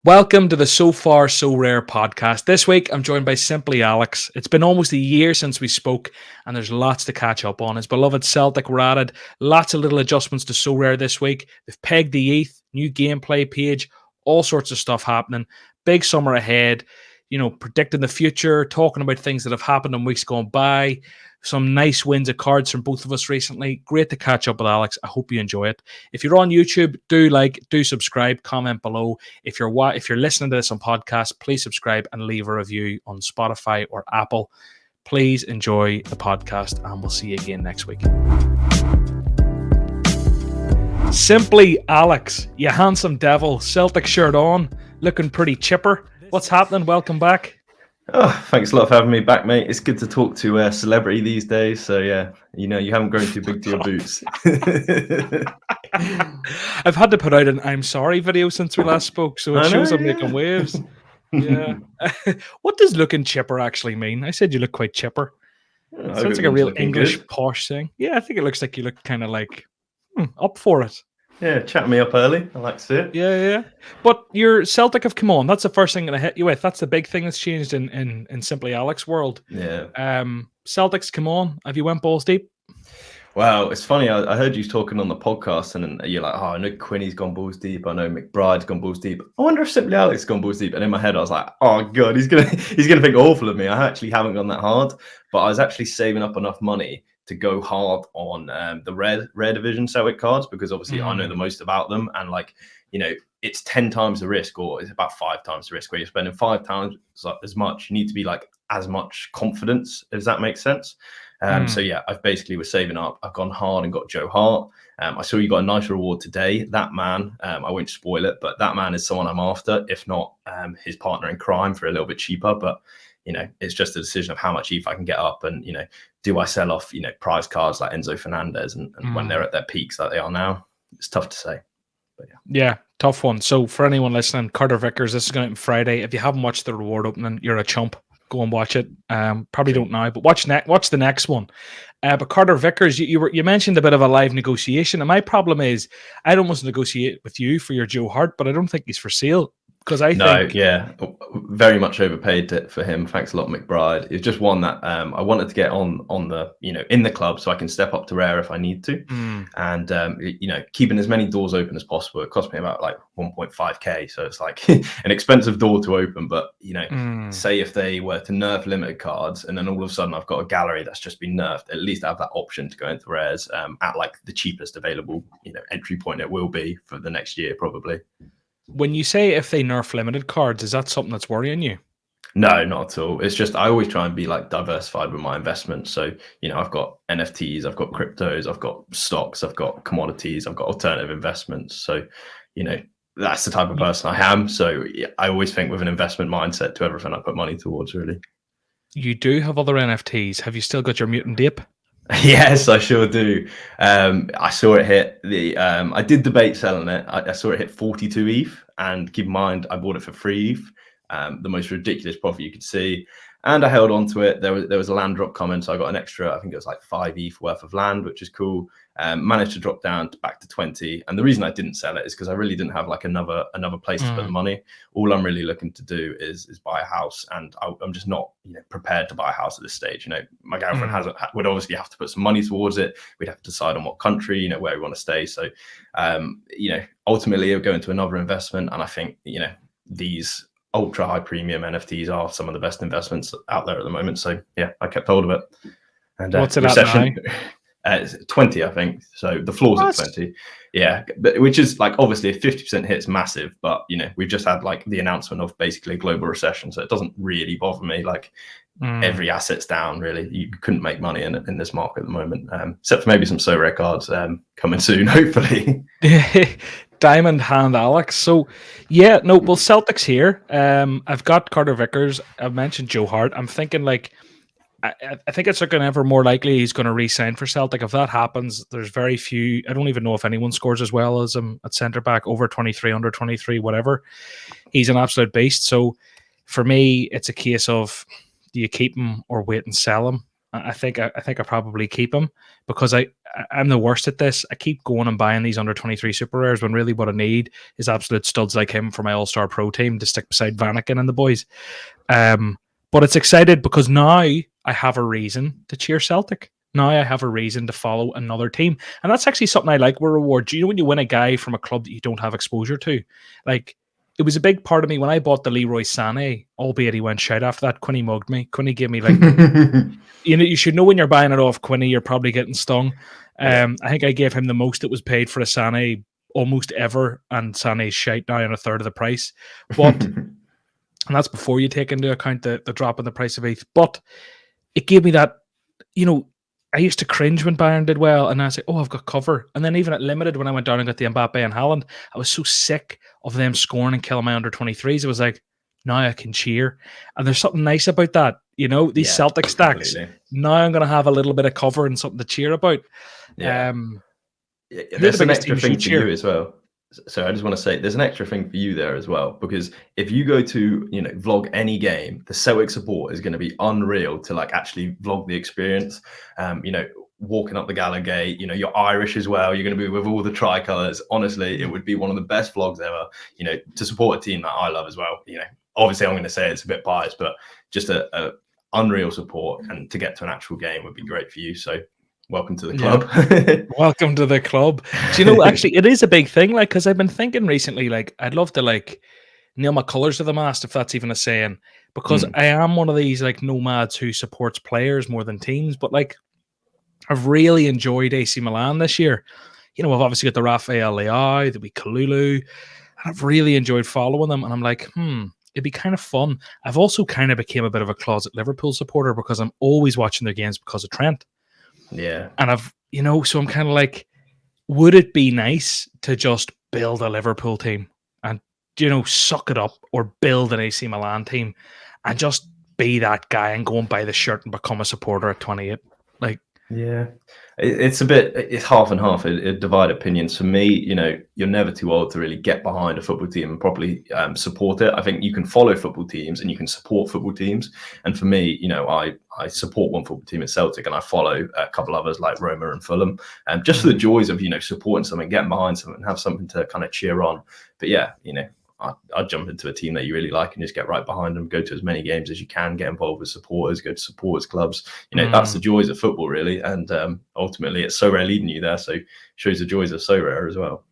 Welcome to the So Far So Rare podcast. This week, I'm joined by SimplyAlex. It's been almost a year since we spoke, and there's lots to catch up on. His beloved Celtic were added, lots of little adjustments to SoRare this week. They've pegged the ETH, new gameplay page, all sorts of stuff happening. Big summer ahead, predicting the future, talking about things that have happened in weeks gone by. Some nice wins of cards from both of us recently. Great to catch up with Alex. I hope you enjoy it. If you're on YouTube, do subscribe, comment below. If you're listening to this on podcast, please subscribe and leave a review on Spotify or Apple. Please enjoy the podcast, and we'll see you again next week. SimplyAlex, you handsome devil, Celtic shirt on, looking pretty chipper. What's happening? Welcome back. Oh, thanks a lot for having me back, mate. It's good to talk to a celebrity these days. So yeah, you haven't grown too big to your boots. I've had to put out an "I'm sorry" video since we last spoke, so it shows I'm making waves. Yeah. What does looking chipper actually mean? I said you look quite chipper. It sounds like a real English posh thing. Yeah, I think it looks like you look kind of like up for it. Yeah, chat me up early. I like to see it. Yeah. But your Celtic have come on. That's the first thing that I hit you with. That's the big thing that's changed in SimplyAlex world. Yeah. Celtics come on. Have you went balls deep? Wow, it's funny. I heard you talking on the podcast, and you're like, "Oh, I know Quinny's gone balls deep. I know McBride's gone balls deep. I wonder if SimplyAlex has gone balls deep." And in my head, I was like, "Oh God, he's gonna think awful of me." I actually haven't gone that hard, but I was actually saving up enough money to go hard on the rare division Celtic cards, because obviously I know the most about them, and it's 10 times the risk, or it's about 5 times the risk, where you're spending 5 times as much. You need to be like as much confidence, if that makes sense. So yeah, I've basically was saving up. I've gone hard and got Joe Hart. I saw you got a nice reward today. That man, I won't spoil it, but that man is someone I'm after, if not his partner in crime, for a little bit cheaper. But it's just a decision of how much ETH I can get up, and do I sell off prize cards like Enzo Fernandez and when they're at their peaks like they are now? It's tough to say. But yeah, tough one. So for anyone listening, Carter Vickers, this is going out on Friday. If you haven't watched the reward opening, you're a chump. Go and watch it. Probably don't now, but watch the next one. But Carter Vickers, you mentioned a bit of a live negotiation, and my problem is I'd almost negotiate with you for your Joe Hart, but I don't think he's for sale. Because I think very much overpaid for him. Thanks a lot, McBride. It's just one that I wanted to get on the in the club, so I can step up to rare if I need to, and keeping as many doors open as possible. It cost me about like 1.5k, so it's like an expensive door to open. But say if they were to nerf limited cards, and then all of a sudden I've got a gallery that's just been nerfed, at least I have that option to go into rares at like the cheapest available entry point it will be for the next year probably. When you say if they nerf limited cards, is that something that's worrying you? No, not at all. It's just I always try and be like diversified with my investments. So, I've got NFTs, I've got cryptos, I've got stocks, I've got commodities, I've got alternative investments. So, that's the type of person I am. So I always think with an investment mindset to everything I put money towards, really. You do have other NFTs. Have you still got your mutant ape? Yes, I sure do. I saw it hit I did debate selling it. I saw it hit 42 ETH, and keep in mind I bought it for 3 ETH, the most ridiculous profit you could see. And I held on to it. There was a land drop coming, so I got an extra, I think it was like 5 ETH worth of land, which is cool. Managed to drop down back to 20. And the reason I didn't sell it is because I really didn't have like another place to put the money. All I'm really looking to do is buy a house, and I'm just not prepared to buy a house at this stage. My girlfriend would obviously have to put some money towards it. We'd have to decide on what country, where we want to stay. So, ultimately it'll go into another investment. And I think, these ultra high premium NFTs are some of the best investments out there at the moment. So yeah, I kept hold of it. And what's it at now? It's 20, I think. So the floor's at 20. Yeah, but which is like obviously a 50% hit's massive, but we've just had like the announcement of basically a global recession, so it doesn't really bother me. Like every asset's down, really. You couldn't make money in this market at the moment, except for maybe some SoRare cards coming soon, hopefully. Diamond Hand Alex. So yeah, no, well, Celtics here. I've got Carter Vickers. I've mentioned Joe Hart. I'm thinking like I think it's looking ever more likely he's going to re-sign for Celtic. If that happens, there's very few. I don't even know if anyone scores as well as him at centre back, over 23, under 23, whatever. He's an absolute beast. So for me, it's a case of, do you keep him or wait and sell him? I think I probably keep him because I'm the worst at this. I keep going and buying these under 23 super rares when really what I need is absolute studs like him for my All-Star Pro team to stick beside Vanaken and the boys. But it's excited because now I have a reason to cheer Celtic. Now I have a reason to follow another team. And that's actually something I like with rewards. You know, when you win a guy from a club that you don't have exposure to, like, it was a big part of me when I bought the Leroy Sané, albeit he went shite after that. Quinny mugged me. Quinny gave me like, you know, you should know when you're buying it off Quinny, you're probably getting stung. I think I gave him the most that was paid for a Sané almost ever, and Sané's shite now on a third of the price. But and that's before you take into account the drop in the price of ETH. But it gave me that, you know, I used to cringe when Bayern did well, and I say, "Oh, I've got cover." And then even at Limited, when I went down and got the Mbappe and Haaland, I was so sick of them scoring and killing my under 23s. It was like, now I can cheer, and there's something nice about that. You know, these Celtic stacks. Completely. Now I'm going to have a little bit of cover and something to cheer about. Yeah, there's an extra thing for cheer. you as well. So I just want to say there's an extra thing for you there as well, because if you go to, you know, vlog any game, the Celtic support is going to be unreal to like actually vlog the experience. You know, walking up the Gala Gate, you know, you're Irish as well. You're going to be with all the tricolours. Honestly, it would be one of the best vlogs ever, you know, to support a team that I love as well. You know, obviously I'm going to say it's a bit biased, but just a unreal support, and to get to an actual game would be great for you. So welcome to the club. Yeah. Welcome to the club. Do you know, actually, it is a big thing. Like, because I've been thinking recently, like, I'd love to like nail my colours to the mast, if that's even a saying, because I am one of these like nomads who supports players more than teams. But like, I've really enjoyed AC Milan this year. You know, I've obviously got the Rafael Leao, the wee Kalulu, and I've really enjoyed following them. And I'm like, it'd be kind of fun. I've also kind of became a bit of a closet Liverpool supporter because I'm always watching their games because of Trent. Yeah. And I've, you know, so I'm kind of like, would it be nice to just build a Liverpool team and, you know, suck it up, or build an AC Milan team and just be that guy and go and buy the shirt and become a supporter at 28? Like, yeah, it's half and half. It divide opinions. For me, you know, you're never too old to really get behind a football team and properly support it. I think you can follow football teams and you can support football teams. And for me, you know, I support one football team at Celtic, and I follow a couple others like Roma and Fulham, just for the joys of, you know, supporting something, getting behind something, and have something to kind of cheer on. But yeah, you know, I'd jump into a team that you really like and just get right behind them, go to as many games as you can, get involved with supporters, go to supporters clubs. You know, that's the joys of football, really. And ultimately, it's SoRare leading you there, so shows the joys of SoRare as well.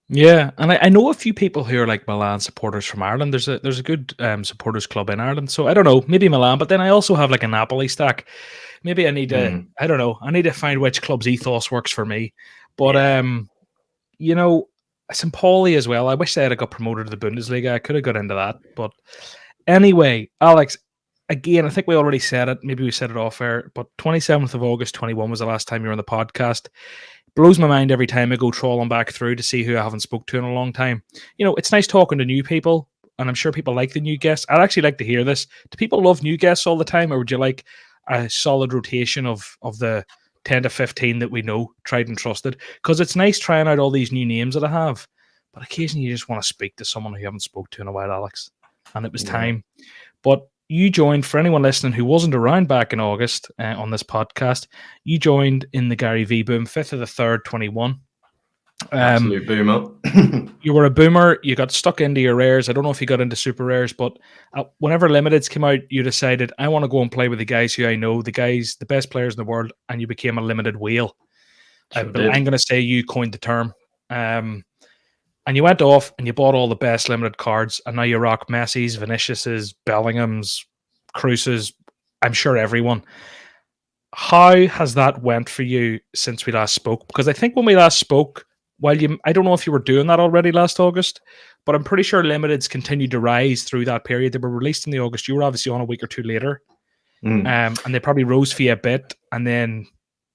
Yeah, and I know a few people who are like Milan supporters from Ireland. There's a good supporters club in Ireland. So I don't know, maybe Milan, but then I also have like a Napoli stack. Maybe I need to, I don't know, I need to find which club's ethos works for me. But, you know, St. Pauli as well. I wish they had got promoted to the Bundesliga. I could have got into that. But anyway, Alex, again, I think we already said it. Maybe we said it off air, but 27th of August 21 was the last time you were on the podcast. Blows my mind every time I go trawling back through to see who I haven't spoke to in a long time. You know, it's nice talking to new people, and I'm sure people like the new guests. I'd actually like to hear this. Do people love new guests all the time, or would you like a solid rotation of the 10 to 15 that we know, tried and trusted? Because it's nice trying out all these new names that I have, but occasionally you just want to speak to someone who you haven't spoke to in a while, Alex. And it was time. But you joined, for anyone listening who wasn't around back in August on this podcast, you joined in the Gary V boom, 5th of the 3rd, 21. Absolute boomer. You were a boomer. You got stuck into your rares. I don't know if you got into super rares, but whenever limiteds came out, you decided, I want to go and play with the guys who I know, the best players in the world, and you became a limited whale. I'm going to say you coined the term. And you went off and you bought all the best limited cards, and now you rock Messi's, Vinicius's, Bellingham's, Cruise's, I'm sure everyone. How has that went for you since we last spoke? Because I think when we last spoke, I don't know if you were doing that already last August, but I'm pretty sure limiteds continued to rise through that period. They were released in the August. You were obviously on a week or two later, and they probably rose for you a bit. And then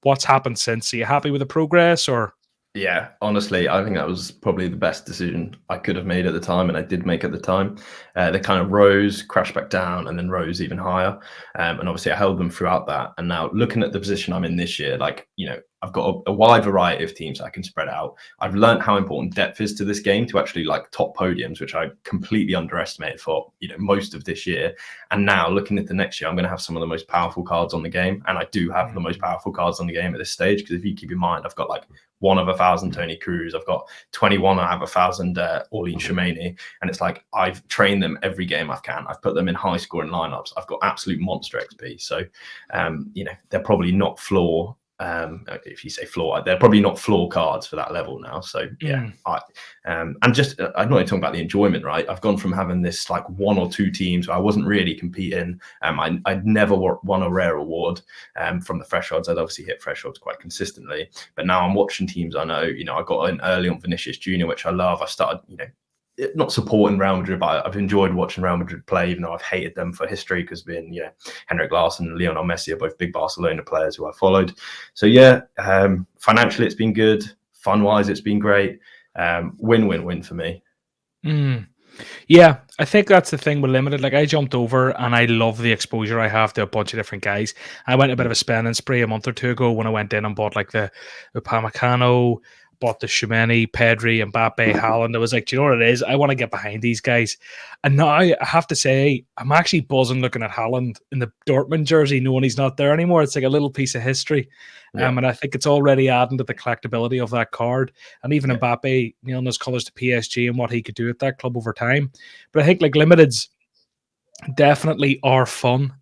what's happened since? Are you happy with the progress, or? Yeah, honestly, I think that was probably the best decision I could have made at the time, and I did make at the time. They kind of rose, crashed back down, and then rose even higher. And obviously, I held them throughout that. And now, looking at the position I'm in this year, like, you know, I've got a wide variety of teams I can spread out. I've learned how important depth is to this game to actually like top podiums, which I completely underestimated for most of this year. And now looking at the next year, I'm going to have some of the most powerful cards on the game, and I do have the most powerful cards on the game at this stage. Because if you keep in mind, I've got like 1 of 1,000 Tony Cruz, I've got 21 out of 1,000 Orlean Shemani, and it's like I've trained them every game I can. I've put them in high scoring lineups. I've got absolute monster XP. So, they're probably not floor. If you say floor, they're probably not floor cards for that level now. So yeah, and just I'm not even talking about the enjoyment, right? I've gone from having this like 1 or 2 teams where I wasn't really competing. I'd never won a rare award from the thresholds. I'd obviously hit thresholds quite consistently, but now I'm watching teams I know. I got in early on Vinicius Junior, which I love. I started, not supporting Real Madrid, but I've enjoyed watching Real Madrid play, even though I've hated them for history, because being, Henrik Larsson and Lionel Messi are both big Barcelona players who I followed. So yeah, financially it's been good. Fun-wise, it's been great. Win-win-win for me. Yeah, I think that's the thing with limited. Like I jumped over and I love the exposure I have to a bunch of different guys. I went a bit of a spending spree a month or 2 ago when I went in and bought like the Upamecano, bought the Tchouaméni, Pedri, Mbappe, Haaland. I was like, do you know what it is? I want to get behind these guys. And now I have to say, I'm actually buzzing looking at Haaland in the Dortmund jersey, knowing he's not there anymore. It's like a little piece of history. And I think it's already adding to the collectability of that card. And even Mbappe, nailing his colours to PSG and what he could do at that club over time. But I think like limiteds definitely are fun.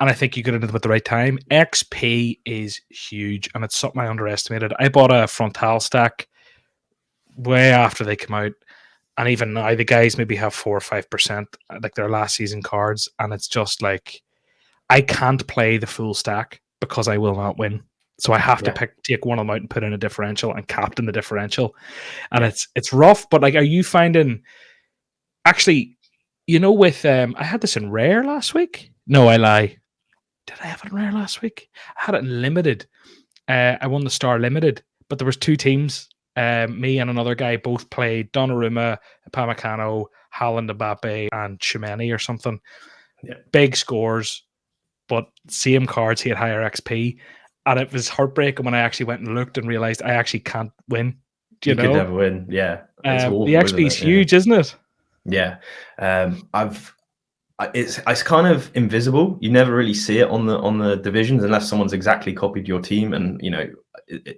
And I think you got into them at the right time. XP is huge, and it's something I underestimated. I bought a frontal stack way after they come out, and even now the guys maybe have 4 or 5%, like their last season cards, and it's just like I can't play the full stack because I will not win. So I have to take one of them out and put in a differential and captain the differential, and it's rough. But like, are you finding actually? With I had this in rare last week. No, I lie. Did I have it in rare last week? I had it in limited. I won the Star Limited, but there was 2 teams. Me and another guy both played Donnarumma, Upamecano, Haaland, Mbappe, and Tchouaméni or something. Yeah. Big scores, but same cards. He had higher XP, and it was heartbreaking when I actually went and looked and realized I actually can't win. You could never win. Yeah, it's awful, the XP is huge, isn't it? Yeah, it's kind of invisible. You never really see it on the divisions unless someone's exactly copied your team. And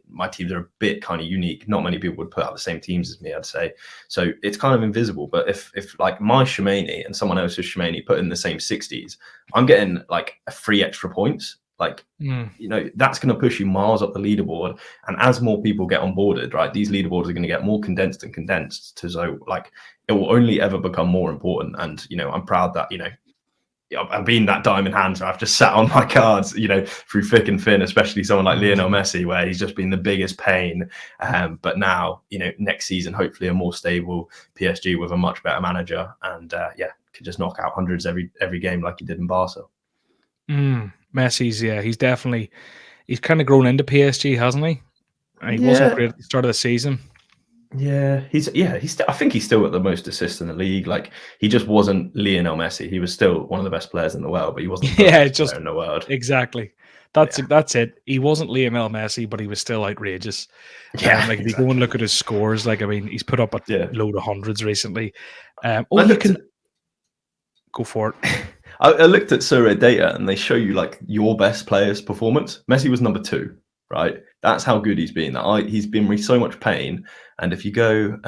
my teams are a bit kind of unique. Not many people would put out the same teams as me, I'd say. So it's kind of invisible. But if like my Tchouaméni and someone else's Tchouaméni put in the same 60s, I'm getting like 3 extra points. Like that's going to push you miles up the leaderboard. And as more people get onboarded, right, these leaderboards are going to get more condensed and condensed to so like it will only ever become more important. And I'm proud that I've been that diamond hand, so I've just sat on my cards through thick and thin, especially someone like Lionel Messi, where he's just been the biggest pain. But now next season hopefully a more stable PSG with a much better manager, and could just knock out hundreds every game like he did in Barca. Messi's he's kind of grown into PSG, hasn't he? He wasn't great at the start of the season. Yeah, I think he's still at the most assists in the league. Like he just wasn't Lionel Messi. He was still one of the best players in the world, but he wasn't the best player in the world. Exactly. That's it. He wasn't Lionel Messi, but he was still outrageous. Yeah, if you go and look at his scores, like I mean, he's put up a load of hundreds recently. Go for it. I looked at SoRare data, and they show you like your best player's performance. Messi was number 2, right? That's how good he's been. He's been in so much pain. And if you go,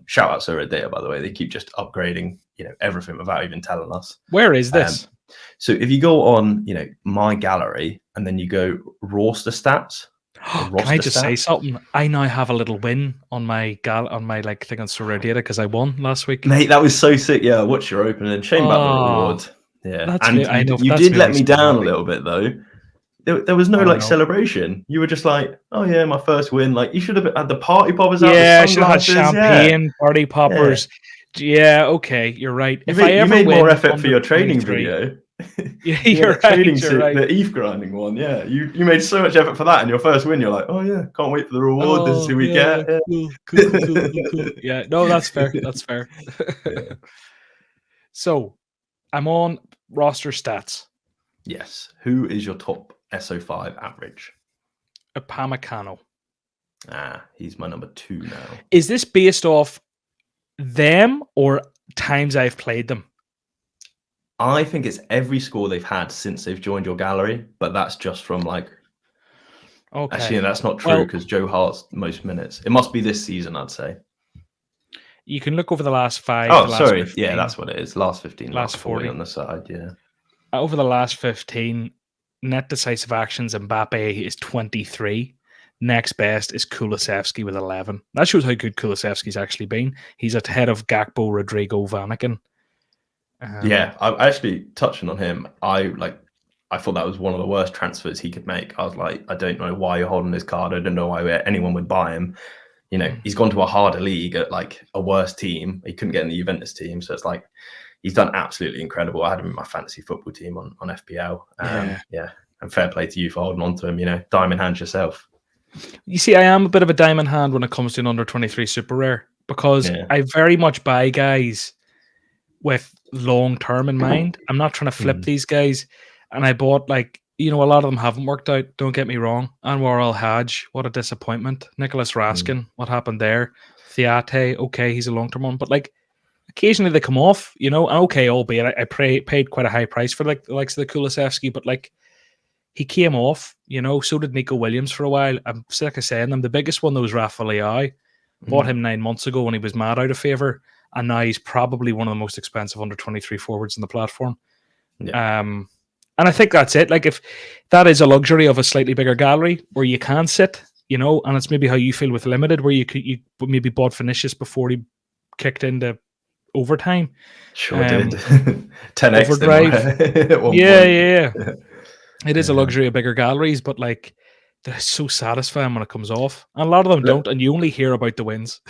shout out SoRare data, by the way, they keep just upgrading, everything without even telling us. Where is this? So if you go on, my gallery, and then you go roster stats. Can I just say something? I now have a little win on my like thing on SoRare data because I won last week. Mate, that was so sick. Yeah, what's your opening? Shame about the reward. Yeah, and you did let me down a little bit though. There was no celebration. You were just like, oh yeah, my first win. Like you should have had the party poppers out. Yeah, I should have had champagne, party poppers. Yeah, okay, you're right. You made more effort for your training video. Yeah, you're right. The ETH grinding one. Yeah, you made so much effort for that, and your first win, you're like, oh yeah, can't wait for the reward. This is who we get. Yeah. Cool. Yeah, no, that's fair. That's fair. So, I'm on roster stats. Yes. Who is your top SO5 average? Upamecano. He's my number 2 now. Is this based off them or times I've played them? I think it's every score they've had since they've joined your gallery, but that's just from like. Okay. Actually, that's not true because Joe Hart's most minutes. It must be this season, I'd say. You can look over the last 5. Oh, sorry. 15. Yeah, that's what it is. Last 15. Last 40 on the side. Yeah. Over the last 15, net decisive actions, Mbappe is 23. Next best is Kulusevski with 11. That shows how good Kulusevski's actually been. He's ahead of Gakpo, Rodrigo, Vanaken. Yeah, I actually touching on him. I thought that was one of the worst transfers he could make. I was like, I don't know why you're holding this card. I don't know why anyone would buy him. You know, he's gone to a harder league at like a worse team. He couldn't get in the Juventus team, so it's like he's done absolutely incredible. I had him in my fantasy football team on FPL. Yeah, and fair play to you for holding on to him. You know, diamond hands yourself. You see, I am a bit of a diamond hand when it comes to an under 23 super rare because I very much buy guys with long term in mind. I'm not trying to flip these guys, and I bought like, you know, a lot of them haven't worked out. Don't get me wrong. Anwar Al-Hajj, what a disappointment. Nicholas Raskin, what happened there? Theate, okay, he's a long term one, but like occasionally they come off, you know. Okay, albeit I paid quite a high price for like the likes of the Kulusevski, but like he came off, you know. So did Nico Williams for a while. I'm sick of saying them. The biggest one though was Rafael. Bought him 9 months ago when he was mad out of favour, and now he's probably one of the most expensive under 23 forwards in the platform. Yeah. And I think that's it. Like, if that is a luxury of a slightly bigger gallery where you can sit, you know, and it's maybe how you feel with limited, where you maybe bought Vinicius before he kicked into overtime. Sure did. 10x overdrive. Yeah. It is a luxury of bigger galleries, but like they're so satisfying when it comes off, and a lot of them don't, and you only hear about the wins.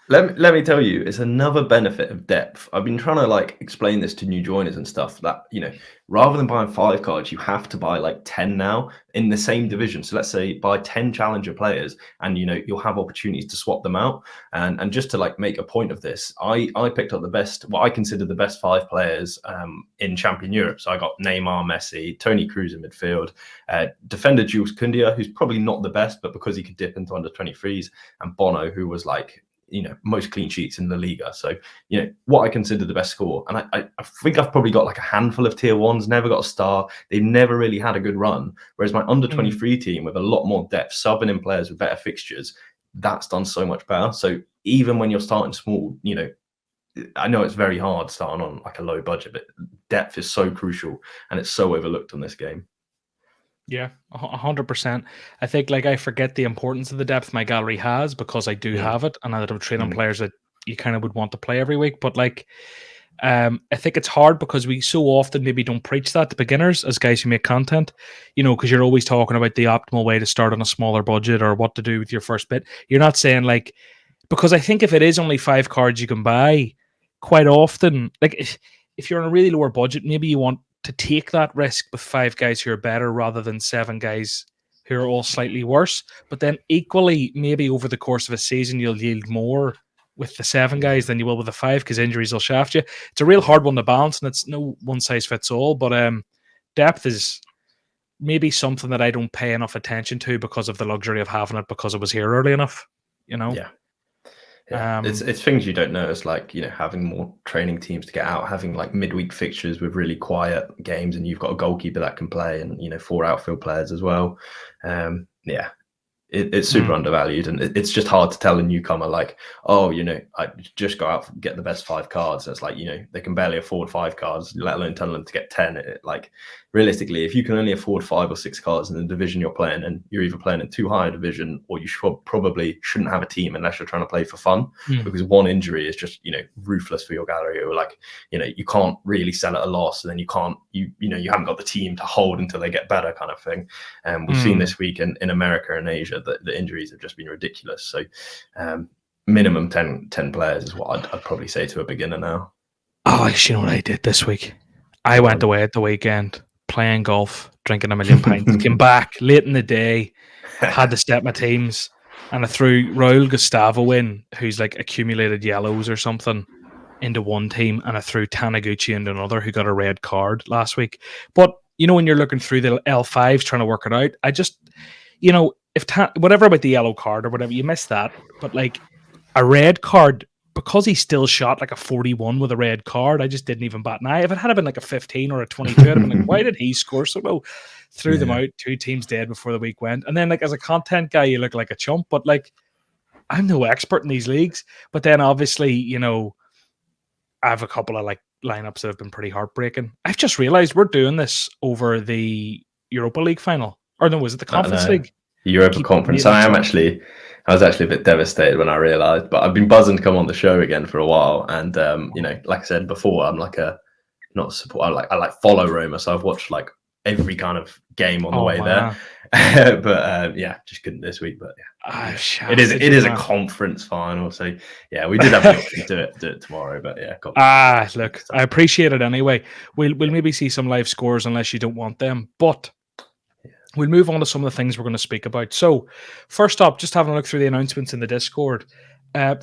Let me tell you, it's another benefit of depth. I've been trying to like explain this to new joiners and stuff that, you know, rather than buying 5 cards, you have to buy like 10 now in the same division. So let's say buy 10 challenger players and, you know, you'll have opportunities to swap them out. And just to like make a point of this, I picked up what I consider the best 5 players in Champion Europe. So I got Neymar, Messi, Toni Kroos in midfield, defender Jules Koundia, who's probably not the best, but because he could dip into under 23s, and Bono, who was like, you know, most clean sheets in La Liga. So, you know, what I consider the best score. And I think I've probably got like a handful of tier 1s, never got a star. They've never really had a good run. Whereas my under 23 team with a lot more depth, subbing in players with better fixtures, that's done so much better. So even when you're starting small, you know, I know it's very hard starting on like a low budget, but depth is so crucial and it's so overlooked on this game. Yeah, 100%. I think like I forget the importance of the depth my gallery has because I do have it, and I don't train on players that you kind of would want to play every week. But like, I think it's hard because we so often maybe don't preach that to beginners as guys who make content, you know, because you're always talking about the optimal way to start on a smaller budget or what to do with your first bit. You're not saying like, because I think if it is only 5 cards you can buy, quite often, like if you're on a really lower budget, maybe you want to take that risk with 5 guys who are better rather than 7 guys who are all slightly worse. But then equally, maybe over the course of a season, you'll yield more with the 7 guys than you will with the 5 because injuries will shaft you. It's a real hard one to balance, and it's no one size fits all. But depth is maybe something that I don't pay enough attention to because of the luxury of having it because it was here early enough, you know? Yeah. It's things you don't notice, like, you know, having more training teams to get out, having like midweek fixtures with really quiet games, and you've got a goalkeeper that can play, and, you know, 4 outfield players as well. It's super undervalued, and it's just hard to tell a newcomer like, oh, you know, I just go out and get the best 5 cards. It's like, you know, they can barely afford 5 cards, let alone tell them to get 10. Like, realistically, if you can only afford 5 or 6 cards in the division you're playing, and you're either playing in too high a division, or you probably shouldn't have a team unless you're trying to play for fun, because one injury is just, you know, ruthless for your gallery. Or like, you know, you can't really sell at a loss, and then you know, you haven't got the team to hold until they get better, kind of thing. And we've seen this week in America and Asia that the injuries have just been ridiculous. So minimum 10 players is what I'd probably say to a beginner now. Oh, you know what I did this week? I went away at the weekend playing golf, drinking 1 million pints, came back late in the day, had to step my teams, and I threw Raul Gustavo in, who's like accumulated yellows or something, into one team, and I threw Taniguchi into another who got a red card last week. But, you know, when you're looking through the L5s trying to work it out, I just, you know, whatever about the yellow card or whatever, you missed that. But like a red card, because he still shot like a 41 with a red card, I just didn't even bat an eye. If it had been like a 15 or a 22, I'd have been like, why did he score so low? Threw them out, 2 teams dead before the week went. And then like as a content guy, you look like a chump, but like I'm no expert in these leagues. But then obviously, you know, I have a couple of like lineups that have been pretty heartbreaking. I've just realized we're doing this over the Europa League final. Or no, was it the Conference League? Europa Conference. I was actually a bit devastated when I realised, but I've been buzzing to come on the show again for a while. And you know, like I said before, I'm like not support. I like follow Roma, so I've watched like every kind of game on the way there. But yeah, just couldn't this week. But yeah, it is a conference final, so yeah, we did have the option to do it tomorrow. But yeah, look, I appreciate it anyway. We'll maybe see some live scores unless you don't want them, but. We'll move on to some of the things we're going to speak about. So, first up, just having a look through the announcements in the Discord.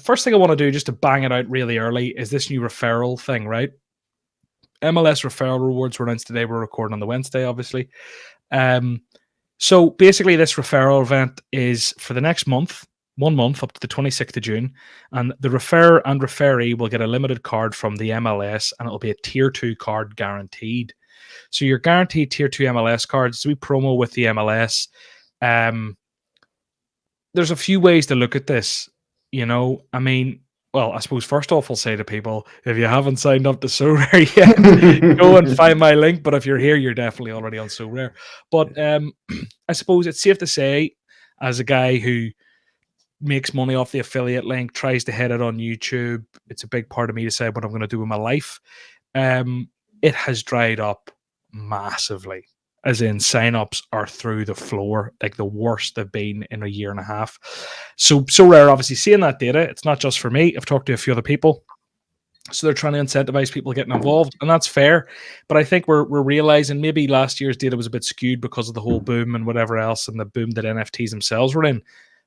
First thing I want to do, just to bang it out really early, is this new referral thing, right? MLS referral rewards were announced today. We're recording on the Wednesday, obviously. So, basically, this referral event is for the next month, 1 month up to the 26th of June. And the referrer and referee will get a limited card from the MLS, and it'll be a tier 2 card guaranteed. So you're guaranteed tier 2 MLS cards. So we promo with the MLS. There's a few ways to look at this. You know, I mean, well, I suppose first off, I'll say to people, if you haven't signed up to SoRare yet, go and find my link. But if you're here, you're definitely already on SoRare. But I suppose it's safe to say, as a guy who makes money off the affiliate link, tries to hit it on YouTube, it's a big part of me to say what I'm going to do with my life. It has dried up massively, as in signups are through the floor, like the worst they've been in a year and a half. So SoRare, obviously seeing that data, it's not just for me. I've talked to a few other people, so they're trying to incentivize people getting involved, and that's fair. But I think we're realizing maybe last year's data was a bit skewed because of the whole boom and whatever else, and the boom that NFTs themselves were in.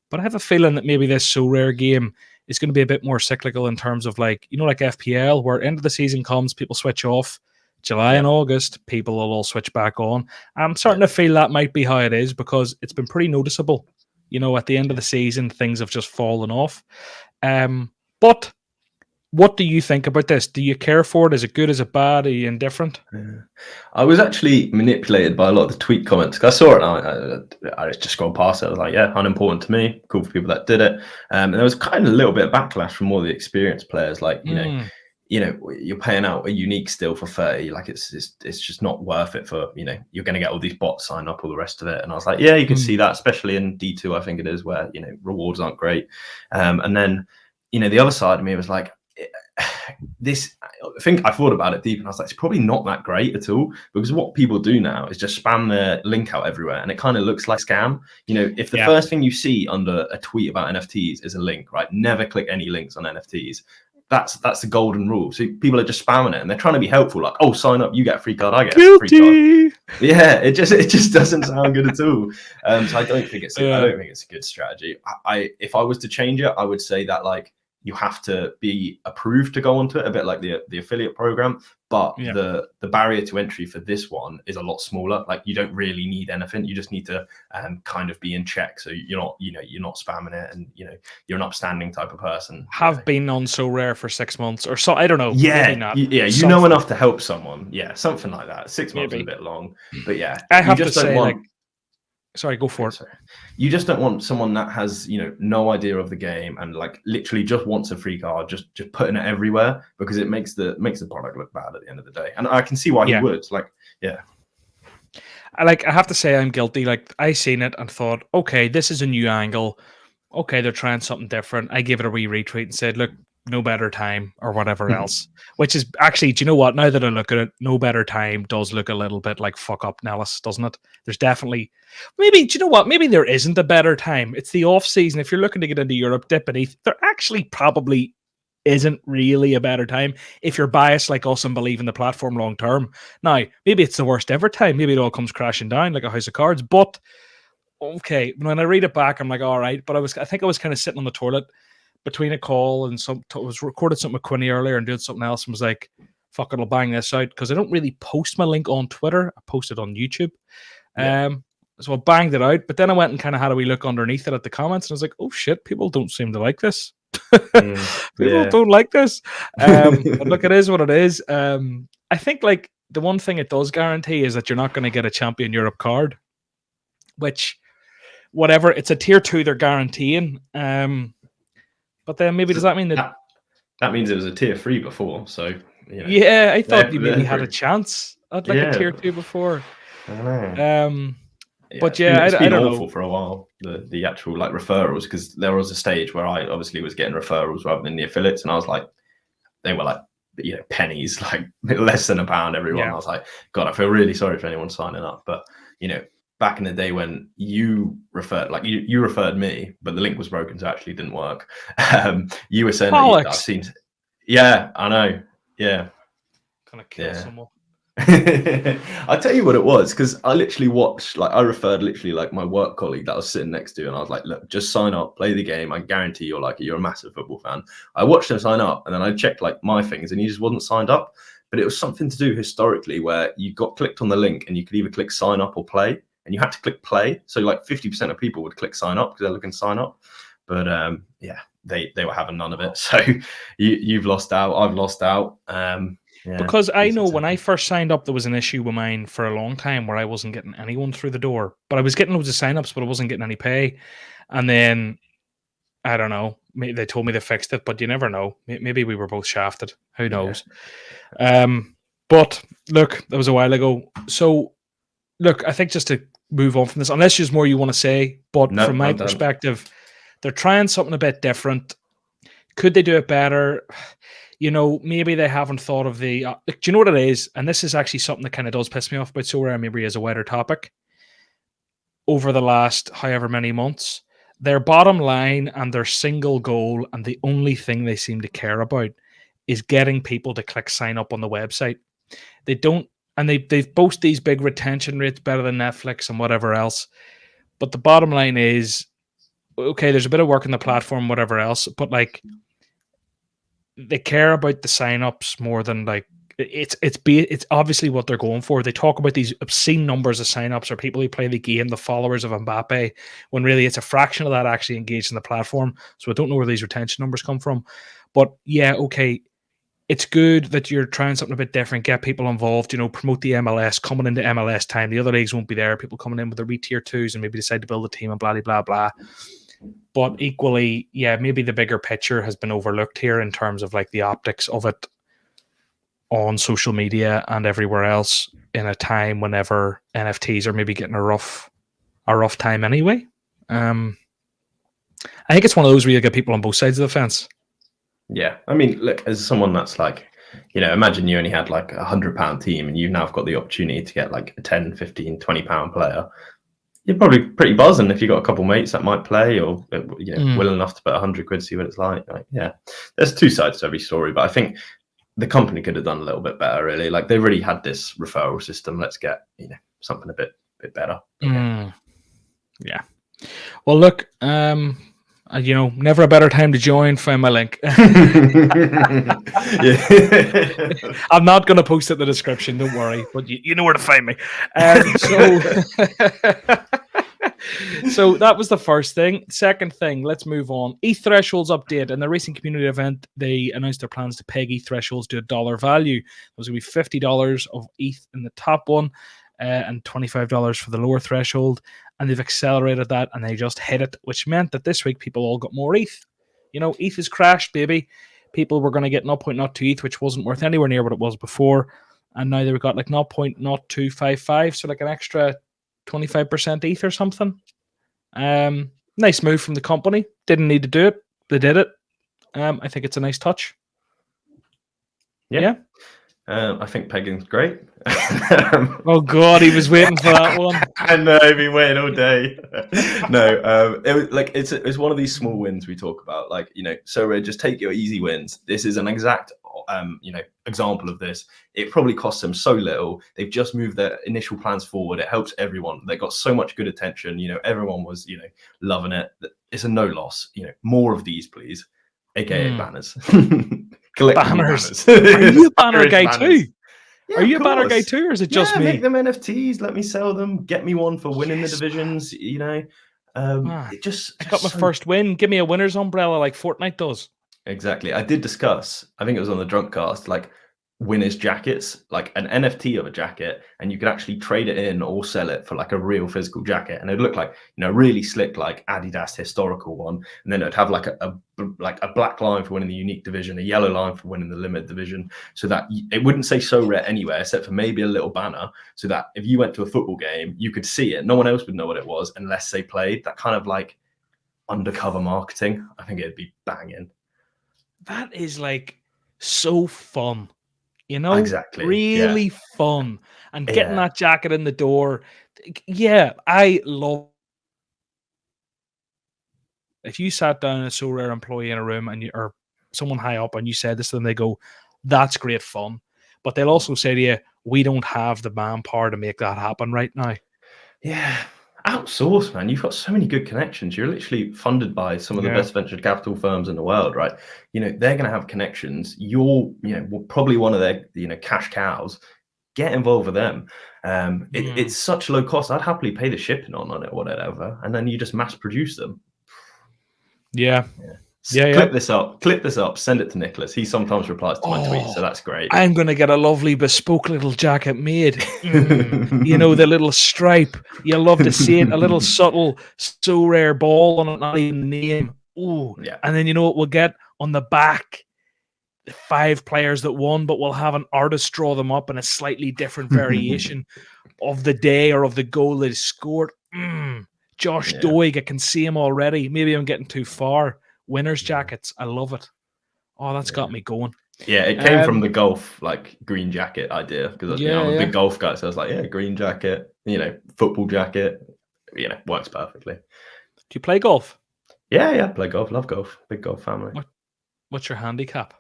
But I have a feeling that maybe this SoRare game is going to be a bit more cyclical in terms of like, you know, like FPL, where end of the season comes, people switch off. July and August, people will all switch back on. I'm starting to feel that might be how it is, because it's been pretty noticeable. You know, at the end of the season, things have just fallen off. But what do you think about this? Do you care for it? Is it good? Is it bad? Are you indifferent? I was actually manipulated by a lot of the tweet comments. I saw it and I just scrolled past it. I was like, yeah, unimportant to me. Cool for people that did it. And there was kind of a little bit of backlash from all the experienced players, like, you know, you're paying out a unique still for 30. Like it's just not worth it for, you know, you're going to get all these bots sign up, all the rest of it. And I was like, yeah, you can see that, especially in D2, I think it is, where, you know, rewards aren't great. And then, you know, the other side of me was like, I think I thought about it deep, and I was like, it's probably not that great at all, because what people do now is just spam their link out everywhere, and it kind of looks like scam. You know, if the first thing you see under a tweet about NFTs is a link, right? Never click any links on NFTs. That's the golden rule. So people are just spamming it, and they're trying to be helpful, like, oh, sign up, you get a free card, I get a free card. Yeah, it just doesn't sound good at all. So I don't think it's a good strategy. If I was to change it, I would say that, like, you have to be approved to go onto it, a bit like the affiliate program. But the barrier to entry for this one is a lot smaller. Like, you don't really need anything. You just need to kind of be in check, so you're not spamming it, and you know, you're an upstanding type of person. Have been on SoRare for 6 months or so. I don't know. Yeah, you know enough to help someone. Yeah, something like that. 6 months is a bit long, but yeah, I have to say, like, sorry, go for it. You just don't want someone that has, you know, no idea of the game and like literally just wants a free card, just putting it everywhere, because it makes the product look bad at the end of the day. And I can see why he would. Like, yeah. I have to say I'm guilty. Like, I seen it and thought, okay, this is a new angle. Okay, they're trying something different. I gave it a wee retweet and said, look, no better time or whatever else, which is actually, do you know what? Now that I look at it, no better time does look a little bit like fuck up Nellis, doesn't it? There's definitely, maybe, do you know what? Maybe there isn't a better time. It's the off season. If you're looking to get into Europe, dip beneath, there actually probably isn't really a better time if you're biased like us and believe in the platform long term. Now, maybe it's the worst ever time. Maybe it all comes crashing down like a house of cards. But okay, when I read it back, I'm like, all right. But I think I was kind of sitting on the toilet between a call and was recorded something with Quinny earlier and doing something else, and was like, fuck it, I'll bang this out, because I don't really post my link on Twitter. I post it on YouTube. So I banged it out, but then I went and kind of had a wee look underneath it at the comments, and I was like, oh shit, people don't seem to like this. People don't like this. But look, it is what it is. I think like the one thing it does guarantee is that you're not going to get a Champion Europe card, which whatever, it's a tier 2 they're guaranteeing. But then maybe does that mean that means it was a tier 3 before? So yeah, I thought you maybe had a chance at like a tier 2 before. I don't know. But yeah, it's been I don't awful know. for a while, the actual like referrals, because there was a stage where I obviously was getting referrals rather than the affiliates, and I was like, they were like pennies, like less than £1 everyone. Yeah. I was like, God, I feel really sorry for anyone signing up. But back in the day when you referred, like you referred me, but the link was broken, so it actually didn't work. You were saying that I've seen. Yeah, I know. Yeah, kind of kill someone. I'll tell you what it was, because I literally watched, like I referred literally like my work colleague that I was sitting next to, and I was like, look, just sign up, play the game. I guarantee you're like, you're a massive football fan. I watched him sign up, and then I checked like my things, and he just wasn't signed up. But it was something to do historically where you got clicked on the link and you could either click sign up or play, and you had to click play. So like 50% of people would click sign up because they're looking to sign up. But yeah, they were having none of it. So you've lost out. I've lost out. Yeah, because I know when I first signed up, there was an issue with mine for a long time where I wasn't getting anyone through the door, but I was getting loads of signups, but I wasn't getting any pay. And then I don't know, they told me they fixed it, but you never know. Maybe we were both shafted. Who knows? Yeah. But look, that was a while ago. So look, I think just to move on from this, unless there's more you want to say, but from my perspective, they're trying something a bit different. Could they do it better? Maybe they haven't thought of the... do you know what it is? And this is actually something that kind of does piss me off about SoRare, maybe as a wider topic. Over the last however many months, their bottom line and their single goal and the only thing they seem to care about is getting people to click sign up on the website. They don't... And they boast these big retention rates better than Netflix and whatever else. But the bottom line is, okay, there's a bit of work in the platform, whatever else, but like... they care about the signups more than like it's obviously what they're going for. They talk about these obscene numbers of signups or people who play the game, the followers of Mbappe, when really it's a fraction of that actually engaged in the platform. So I don't know where these retention numbers come from. But yeah, okay, it's good that you're trying something a bit different, get people involved, promote the MLS, coming into MLS time. The other leagues won't be there. People coming in with their tier 2s and maybe decide to build a team and blah, blah, blah. But equally, yeah, maybe the bigger picture has been overlooked here in terms of like the optics of it on social media and everywhere else in a time whenever NFTs are maybe getting a rough time anyway. I think it's one of those where you get people on both sides of the fence. Yeah, I mean, look, as someone that's like, imagine you only had like £100 team and you've now got the opportunity to get like a 10, 15, £20 player. You're probably pretty buzzing if you got a couple mates that might play or willing enough to put 100 quid, see what it's like. Yeah, there's two sides to every story, but I think the company could have done a little bit better. Really, like they really had this referral system. Let's get something a bit better. Yeah. Well, look, never a better time to join. Find my link. I'm not going to post it in the description. Don't worry, but you know where to find me. So that was the first thing. Second thing, let's move on. ETH thresholds update. In the recent community event, they announced their plans to peg ETH thresholds to $1 value. There's going to be $50 of ETH in the top one and $25 for the lower threshold. And they've accelerated that and they just hit it, which meant that this week people all got more ETH. ETH has crashed, baby. People were going to get 0.02 ETH, which wasn't worth anywhere near what it was before. And now they've got like 0.0255, so like an extra 25% ETH or something. Nice move from the company. Didn't need to do it. They did it. I think it's a nice touch. Yeah. I think pegging's great. Oh God, he was waiting for that one. I know, I've been waiting all day. No, it's one of these small wins we talk about. Like, SoRare, just take your easy wins. This is an exact example of this. It probably costs them so little. They've just moved their initial plans forward. It helps everyone. They got so much good attention. Everyone was loving it. It's a no loss. More of these, please. AKA banners. Banners. Are you a banner guy too? Yeah, Are of you a banner guy course. too, or is it just Yeah, make me? them NFTs. Let me sell them. Get me one for winning the Yes, divisions. You know, man. it just I got my just so first win. Give me a winner's umbrella like Fortnite does. exactly. I did discuss, I think it was on the drunk cast, like winners jackets, like an NFT of a jacket, and you could actually trade it in or sell it for like a real physical jacket, and it'd look like, you know, really slick, like Adidas historical one, and then it'd have like like a black line for winning the unique division, a yellow line for winning the limited division, so that it wouldn't say so rare anywhere except for maybe a little banner, so that if you went to a football game, you could see it. No one else would know what it was unless they played. That kind of like undercover marketing. I think it'd be banging. That is like so fun. You know, Exactly. Yeah. really fun. And getting Yeah. that jacket in the door. Yeah, I love if you sat down a SoRare employee in a room and you or someone high up and you said this to them, they go, that's great fun. But they'll also say to you, we don't have the manpower to make that happen right now. Yeah. Outsource, man. You've got so many good connections. You're literally funded by some of the Yeah. best venture capital firms in the world, right? You know, they're going to have connections. You're, you know, probably one of their, you know, cash cows. Get involved with them. Mm. It's such low cost. I'd happily pay the shipping on it or whatever, and then you just mass produce them. Yeah. Yeah. Yeah, yeah. Clip this up, send it to Nicholas. He sometimes replies to my tweets, so Oh, that's great. I'm going to get a lovely bespoke little jacket made. You know, the little stripe. You'll love to see it. A little subtle, so rare ball on it, not even the name. Ooh. Yeah. And then you know what we'll get on the back? The 5 players that won, but we'll have an artist draw them up in a slightly different variation of the day or of the goal they scored. Josh Yeah. Doig, I can see him already. Maybe I'm getting too far. Winners jackets. I love it. Oh, that's got me going. Yeah, it came from the golf like green jacket idea because you know I'm a Yeah. big golf guy, so I was like, yeah, green jacket, you know, football jacket, you know, works perfectly. Do you play golf? Yeah, play golf, love golf, big golf family. What's your handicap?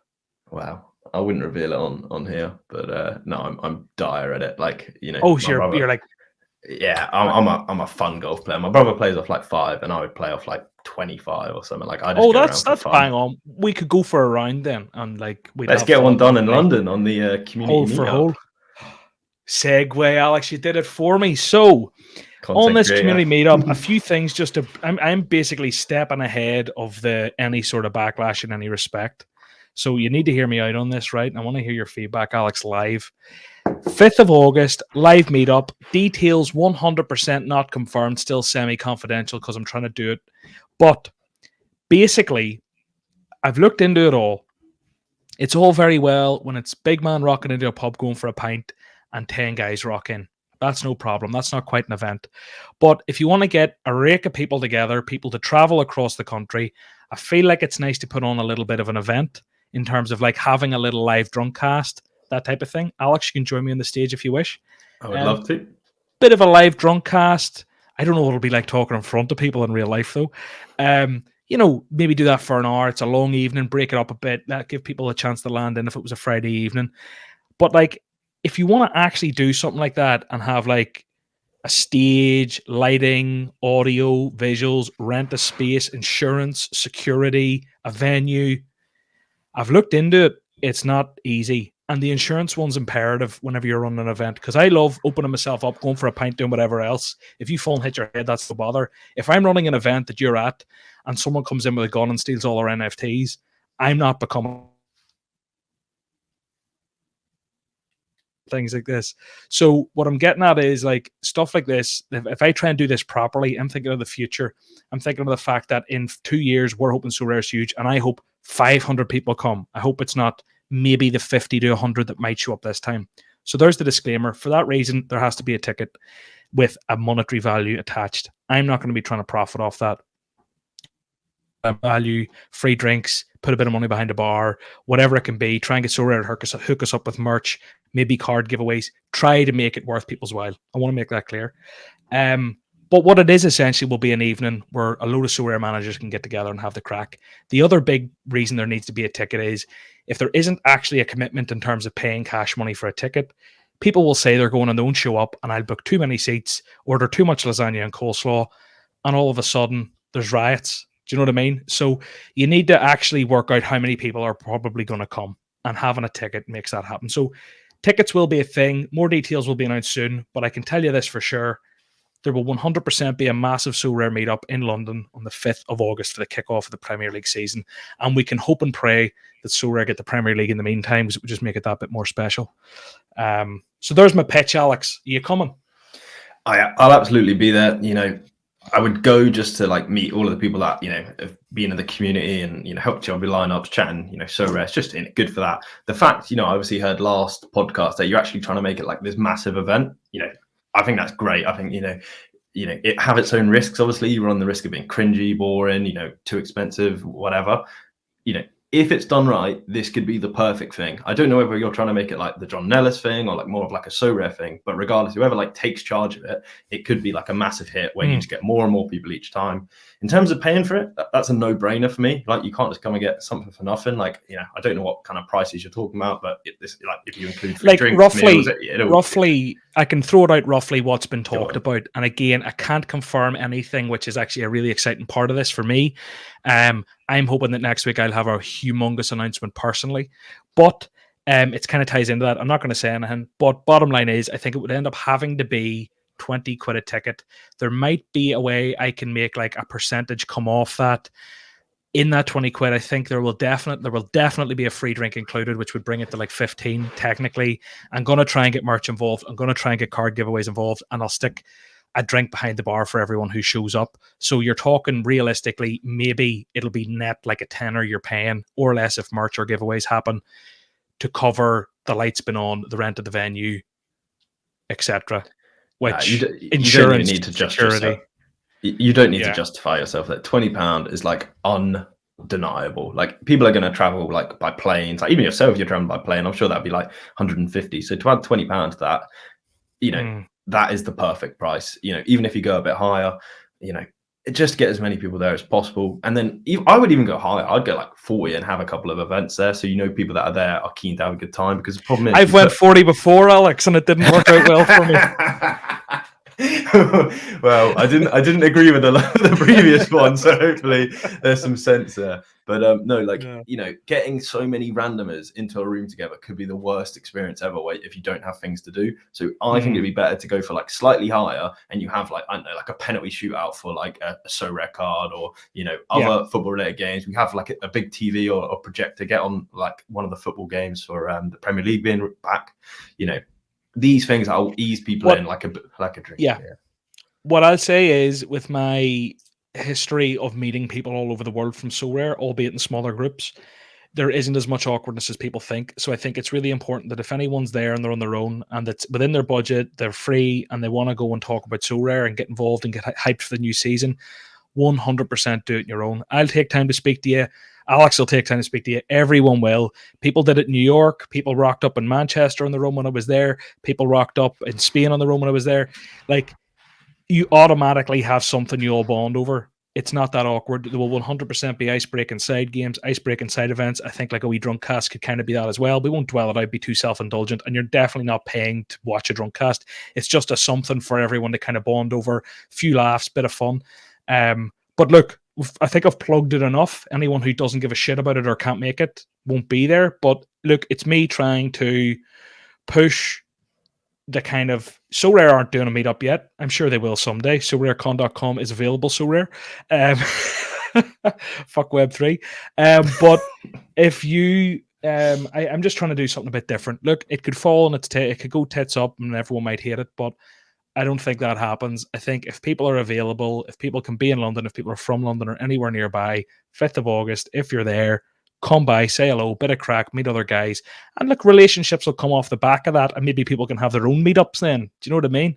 Wow, I wouldn't reveal it on here, but no, I'm dire at it. Like you know, Oh, my so brother. you're like, Yeah, I'm a fun golf player. My brother plays off like 5, and I would play off like 25 or something. Like I just oh, go around for that's fun. bang on. We could go for a round then, and like we'd Let's have get fun one at the done in community. London on the community Hole for meetup. hole. Segue, Alex, you did it for me. So on Content this creator. community meetup, a few things just to I'm basically stepping ahead of the any sort of backlash in any respect. So you need to hear me out on this, right? And I want to hear your feedback, Alex, live. 5th of August, live meetup. Details 100% not confirmed, still semi-confidential because I'm trying to do it. But basically, I've looked into it all. It's all very well when it's big man rocking into a pub going for a pint and 10 guys rock in. That's no problem. That's not quite an event. But if you want to get a rake of people together, people to travel across the country, I feel like it's nice to put on a little bit of an event in terms of like having a little live drunk cast, that type of thing. Alex, you can join me on the stage if you wish. I would love to. Bit of a live drunk cast. I don't know what it'll be like talking in front of people in real life, though. You know, maybe do that for an hour. It's a long evening, break it up a bit. That give people a chance to land in if it was a Friday evening. But like, if you want to actually do something like that and have like a stage, lighting, audio, visuals, rent a space, insurance, security, a venue, I've looked into it. It's not easy. And the insurance one's imperative whenever you're running an event because I love opening myself up, going for a pint, doing whatever else. If you fall and hit your head, that's no bother. If I'm running an event that you're at and someone comes in with a gun and steals all our NFTs, I'm not becoming things like this. So what I'm getting at is like stuff like this. If I try and do this properly, I'm thinking of the future. I'm thinking of the fact that in 2 years, we're hoping SoRare is huge. And I hope 500 people come. I hope it's not maybe the 50 to 100 that might show up this time. So there's the disclaimer. For that reason, there has to be a ticket with a monetary value attached. I'm not going to be trying to profit off that. Value, free drinks, put a bit of money behind a bar, whatever it can be. Try and get SoRare to hook us up with merch, maybe card giveaways. Try to make it worth people's while. I want to make that clear. But what it is essentially will be an evening where a load of SoRare managers can get together and have the crack. The other big reason there needs to be a ticket is if there isn't actually a commitment in terms of paying cash money for a ticket, people will say they're going and they won't show up and I'll book too many seats, order too much lasagna and coleslaw, and all of a sudden there's riots. Do you know what I mean? So you need to actually work out how many people are probably going to come, and having a ticket makes that happen. So Tickets will be a thing. More details will be announced soon, but I can tell you this for sure. There will 100% be a massive SoRare meetup in London on the 5th of August for the kickoff of the Premier League season. And we can hope and pray that SoRare get the Premier League in the meantime, because it would just make it that bit more special. So there's my pitch, Alex. Are you coming? I'll absolutely be there. I would go just to like meet all of the people that, have been in the community and, helped you on your lineups, chatting, SoRare. It's just good for that. The fact, I obviously heard last podcast that you're actually trying to make it like this massive event, I think that's great. I think, it have its own risks. Obviously, you run the risk of being cringy, boring, too expensive, whatever. If it's done right, this could be the perfect thing. I don't know whether you're trying to make it like the John Nellis thing or like more of like a SoRare thing, but regardless, whoever like takes charge of it, it could be like a massive hit where you just get more and more people each time. In terms of paying for it, that's a no-brainer for me. Like, you can't just come and get something for nothing. Like, I don't know what kind of prices you're talking about, but like if you include free drinks, roughly, I can throw it out roughly what's been talked about. And again, I can't confirm anything, which is actually a really exciting part of this for me. I'm hoping that next week I'll have a humongous announcement personally, but it kind of ties into that. I'm not going to say anything, but bottom line is, I think it would end up having to be 20 quid a ticket. There might be a way I can make like a percentage come off that. In that 20 quid, I think there will definitely be a free drink included, which would bring it to like 15 technically. I'm going to try and get merch involved. I'm going to try and get card giveaways involved, and I'll stick a drink behind the bar for everyone who shows up. So you're talking realistically, maybe it'll be net like a tenner you're paying or less if merch or giveaways happen to cover the lights been on, the rent of the venue, etc. Which insurance, you don't need to security. You don't need to justify yourself. That £20 is like undeniable. Like, people are going to travel like by planes. Like, even yourself, you're traveling by plane. I'm sure that'd be like 150. So to add £20 to that, that is the perfect price. Even if you go a bit higher, just get as many people there as possible. And then I would even go higher. I'd go like 40 and have a couple of events there. So, people that are there are keen to have a good time, because the problem is I've went 40 before, Alex, and it didn't work out well for me. Well, I didn't agree with the previous one, so hopefully there's some sense there. But getting so many randomers into a room together could be the worst experience ever if you don't have things to do. So I think it'd be better to go for like slightly higher, and you have like, I don't know, like a penalty shootout for like a SoRare card, or other football related games. We have like a big TV or projector, get on like one of the football games for the Premier League being back. These things I'll ease people in like a drink. Yeah. What I'll say is, with my history of meeting people all over the world from SoRare, albeit in smaller groups, there isn't as much awkwardness as people think. So I think it's really important that if anyone's there and they're on their own and it's within their budget, they're free, and they want to go and talk about SoRare and get involved and get hyped for the new season, 100% do it on your own. I'll take time to speak to you. Alex will take time to speak to you. Everyone will. People did it in New York. People rocked up in Manchester on the room when I was there. People rocked up in Spain on the room when I was there. Like, you automatically have something you all bond over. It's not that awkward. There will 100% be ice-breaking side games, ice-breaking side events. I think like a wee drunk cast could kind of be that as well. We won't dwell it out, be too self-indulgent, and you're definitely not paying to watch a drunk cast. It's just a something for everyone to kind of bond over, few laughs, bit of fun. But look, I think I've plugged it enough. Anyone who doesn't give a shit about it or can't make it won't be there. But look, it's me trying to push the kind of... SoRare aren't doing a meetup yet. I'm sure they will someday. SoRareCon.com is available, SoRare. Fuck Web3. But if you... I'm just trying to do something a bit different. Look, it could fall on its it could go tits up and everyone might hate it, but I don't think that happens. I think if people are available, if people can be in London, if people are from London or anywhere nearby, 5th of August, if you're there, come by, say hello, bit of crack, meet other guys. And look, relationships will come off the back of that, and maybe people can have their own meetups then. Do you know what I mean?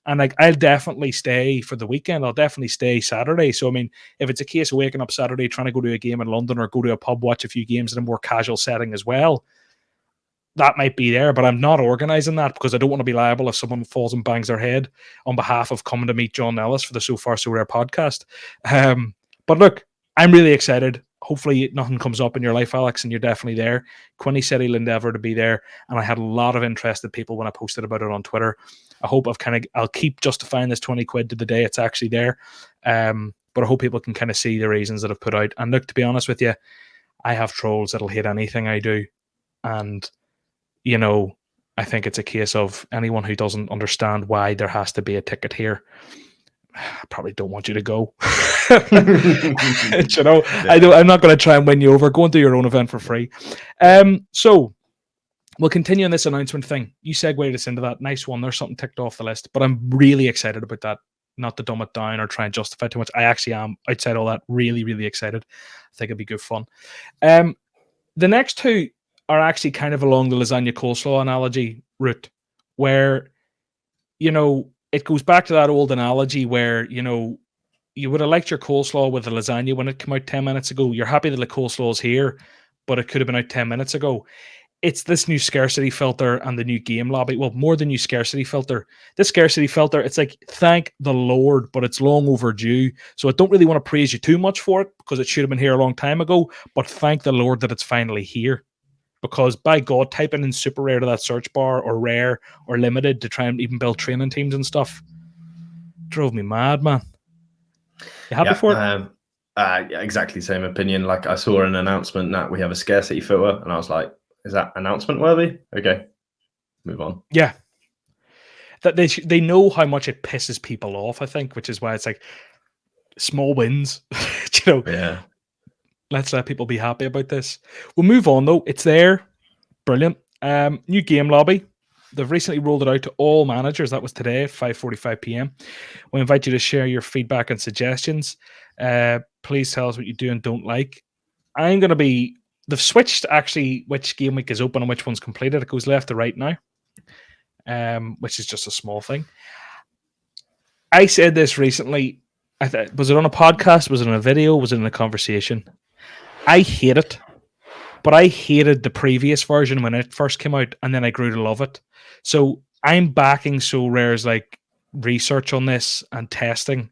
And like, I'll definitely stay for the weekend. I'll definitely stay Saturday. So, I mean, if it's a case of waking up Saturday, trying to go to a game in London or go to a pub, watch a few games in a more casual setting as well, that might be there, but I'm not organising that because I don't want to be liable if someone falls and bangs their head on behalf of coming to meet John Nellis for the So Far So Rare podcast. But look, I'm really excited. Hopefully nothing comes up in your life, Alex, and you're definitely there. Quinny said he'll endeavour to be there, and I had a lot of interested people when I posted about it on Twitter. I hope I'll keep justifying this 20 quid to the day it's actually there. But I hope people can kind of see the reasons that I've put out. And look, to be honest with you, I have trolls that'll hate anything I do. And I think it's a case of anyone who doesn't understand why there has to be a ticket here, I probably don't want you to go. You know, Yeah. I'm not going to try and win you over. Go and do your own event for free. So we'll continue on this announcement thing. You segued us into that. Nice one. There's something ticked off the list, but I'm really excited about that. Not to dumb it down or try and justify too much. I actually am, outside all that, really, really excited. I think it'd be good fun. The next two are actually kind of along the lasagna coleslaw analogy route, where, you know, it goes back to that old analogy where, you know, you would have liked your coleslaw with the lasagna when it came out 10 minutes ago. You're happy that the coleslaw is here, but it could have been out 10 minutes ago. It's this new scarcity filter and the new game lobby. Well, more than new scarcity filter. This scarcity filter, it's like, thank the Lord, but it's long overdue. So I don't really want to praise you too much for it because it should have been here a long time ago. But thank the Lord that it's finally here. Because by God, typing in super rare to that search bar or rare or limited to try and even build training teams and stuff drove me mad, man. You happy for it? Yeah, exactly the same opinion. Like, I saw an announcement that we have a scarcity filter, and I was like, is that announcement worthy? Okay, move on. Yeah. That they know how much it pisses people off, I think, which is why it's like small wins. You know, Yeah. Let's let people be happy about this. We'll move on though. It's there. Brilliant. New game lobby. They've recently rolled it out to all managers. That was today at 5:45 p.m. We invite you to share your feedback and suggestions. Please tell us what you do and don't like. I'm going to be... They've switched actually which game week is open and which one's completed. It goes left to right now, which is just a small thing. I said this recently. Was it on a podcast? Was it in a video? Was it in a conversation? I hate it. But I hated the previous version when it first came out, and then I grew to love it. So I'm backing SoRare's like research on this and testing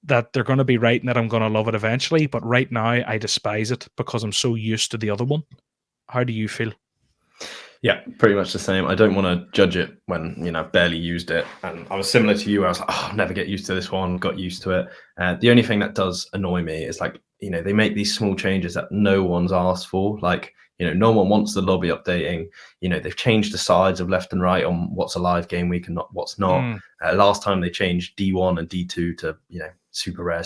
that they're going to be right and that I'm going to love it eventually. But right now, I despise it because I'm so used to the other one. How do you feel? Yeah, pretty much the same. I don't want to judge it when, you know, I've barely used it. And I was similar to you. I was like, oh, I'll never get used to this one. Got used to it. The only thing that does annoy me is like, you know, they make these small changes that no one's asked for. Like, you know, no one wants the lobby updating. You know, they've changed the sides of left and right on what's a live game week and what's not. Last time they changed D1 and D2 to, you know, super rare.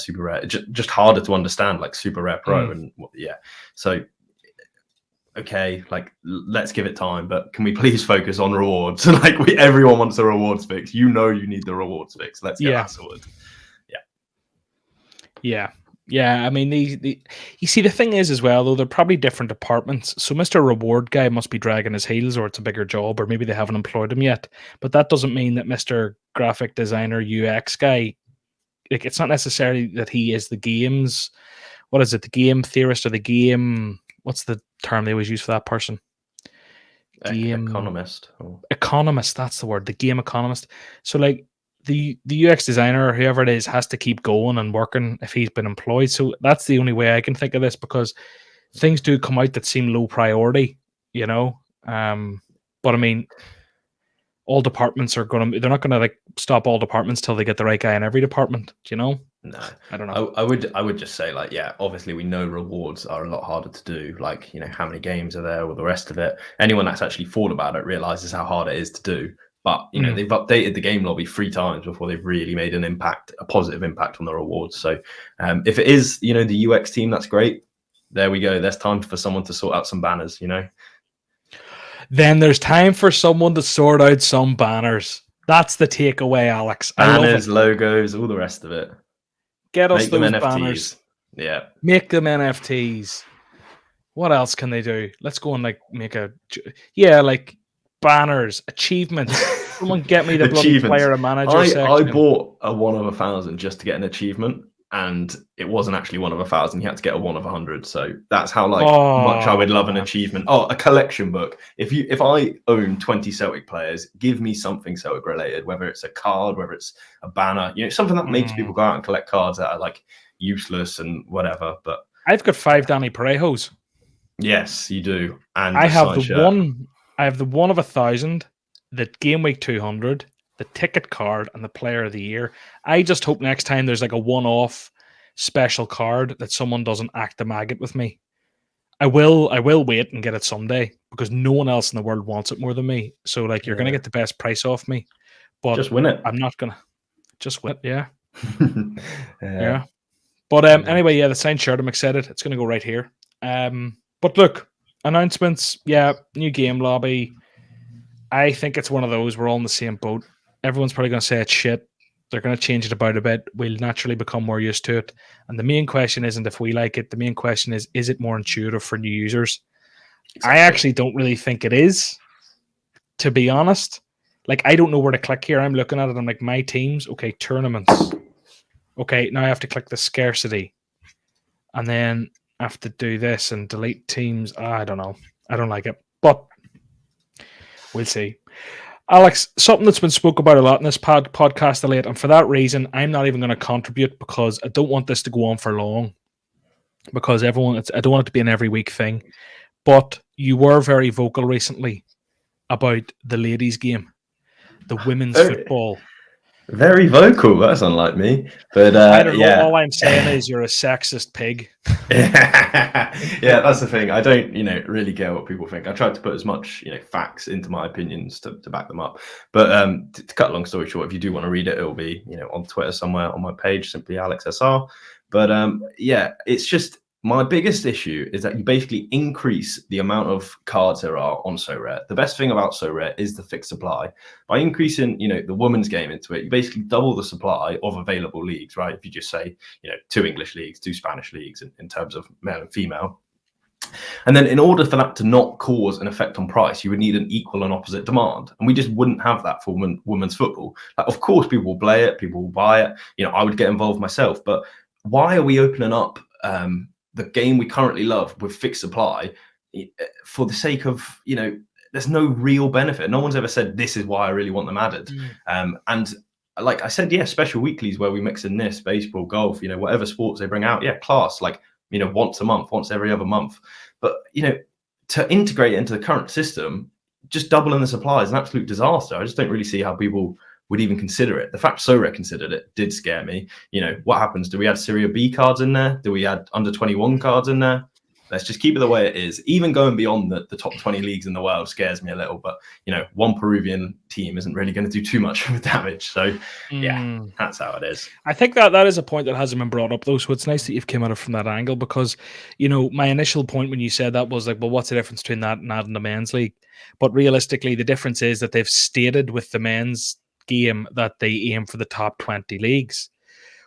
Just harder to understand, like super rare pro. And yeah. So, okay, like, let's give it time, but can we please focus on rewards? Like, everyone wants a rewards fix. You know, you need the rewards fix. Let's get that sorted. Yeah. I mean, you see, the thing is as well, though, they're probably different departments. So Mr. Reward guy must be dragging his heels, or it's a bigger job, or maybe they haven't employed him yet. But that doesn't mean that Mr. Graphic Designer UX guy, like, it's not necessarily that he is the game's, what is it, the game theorist or the game, what's the term they always use for that person? Game economist. Economist, that's the word, the game economist. So like, the UX designer or whoever it is has to keep going and working if he's been employed. So that's the only way I can think of this, because things do come out that seem low priority, you know. But I mean, all departments they're not gonna like stop all departments till they get the right guy in every department, you know. No, I don't know. I would just say, like, yeah, obviously we know rewards are a lot harder to do. Like, you know, how many games are there or the rest of it. Anyone that's actually thought about it realizes how hard it is to do. But, you know, they've updated the game lobby 3 times before they've really made a positive impact on the rewards. So if it is, you know, the UX team, that's great. There we go. There's time for someone to sort out some banners, you know. Then there's time for someone to sort out some banners. That's the takeaway, Alex. Banners, logos, all the rest of it. Get us those banners. Yeah. Make them NFTs. What else can they do? Let's go and like make like banners, achievements. Someone get me the bloody player and manager section. I bought a 1 of 1,000 just to get an achievement, and it wasn't actually 1 of 1,000. You had to get a 1 of 100. So that's how much I would love an achievement. Oh, a collection book. If I own 20 Celtic players, give me something Celtic related, whether it's a card, whether it's a banner, you know, something that makes people go out and collect cards that are like useless and whatever. But I've got 5 Danny Parejos. Yes, you do. And I have the 1 of 1,000, the game week 200, the ticket card, and the player of the year. I just hope next time there's like a one-off special card that someone doesn't act the maggot with me. I will wait and get it someday, because no one else in the world wants it more than me. So like you're gonna get the best price off me, but just win it. I'm not gonna just win it. Yeah. Yeah. But anyway, the signed shirt, I'm excited. It's gonna go right here. But look, announcements, new game lobby. I think it's one of those. We're all in the same boat. Everyone's probably going to say it's shit. They're going to change it about a bit. We'll naturally become more used to it. And the main question isn't if we like it. The main question is it more intuitive for new users? Exactly. I actually don't really think it is, to be honest. Like, I don't know where to click here. I'm looking at it. I'm like, my teams. Okay, tournaments. Okay, now I have to click the scarcity. And then I have to do this and delete teams. I don't know. I don't like it. But we'll see. Alex, something that's been spoke about a lot in this podcast of late, and for that reason, I'm not even going to contribute because I don't want this to go on for long. Because I don't want it to be an every week thing. But you were very vocal recently about the ladies' game, the women's football. Very vocal. That's unlike me. But I don't know. All I'm saying is you're a sexist pig. Yeah, that's the thing. I don't, really care what people think. I tried to put as much, facts into my opinions to back them up. But to cut a long story short, if you do want to read it, it'll be, on Twitter somewhere on my page, SimplyAlexSR. But it's just my biggest issue is that you basically increase the amount of cards there are on SoRare. The best thing about SoRare is the fixed supply. By increasing, the women's game into it, you basically double the supply of available leagues, right? If you just say, 2 English leagues, 2 Spanish leagues in terms of male and female. And then in order for that to not cause an effect on price, you would need an equal and opposite demand. And we just wouldn't have that for women's football. Like, of course, people will play it, people will buy it. I would get involved myself. But why are we opening up the game we currently love with fixed supply for the sake of, there's no real benefit. No one's ever said this is why I really want them added. And like I said, special weeklies where we mix in this, baseball, golf, whatever sports they bring out. Class, like, once a month, once every other month. But, to integrate it into the current system, just doubling the supply is an absolute disaster. I just don't really see how people would even consider it. The fact SoRare considered it did scare me. What happens? Do we add Serie B cards in there? Do we add under 21 cards in there? Let's just keep it the way it is. Even going beyond the top 20 leagues in the world scares me a little, but one Peruvian team isn't really going to do too much of damage. So that's how it is. I think that is a point that hasn't been brought up though. So it's nice that you've come at it from that angle because, my initial point when you said that was like, well, what's the difference between that and adding the men's league? But realistically, the difference is that they've stated with the men's game that they aim for the top 20 leagues,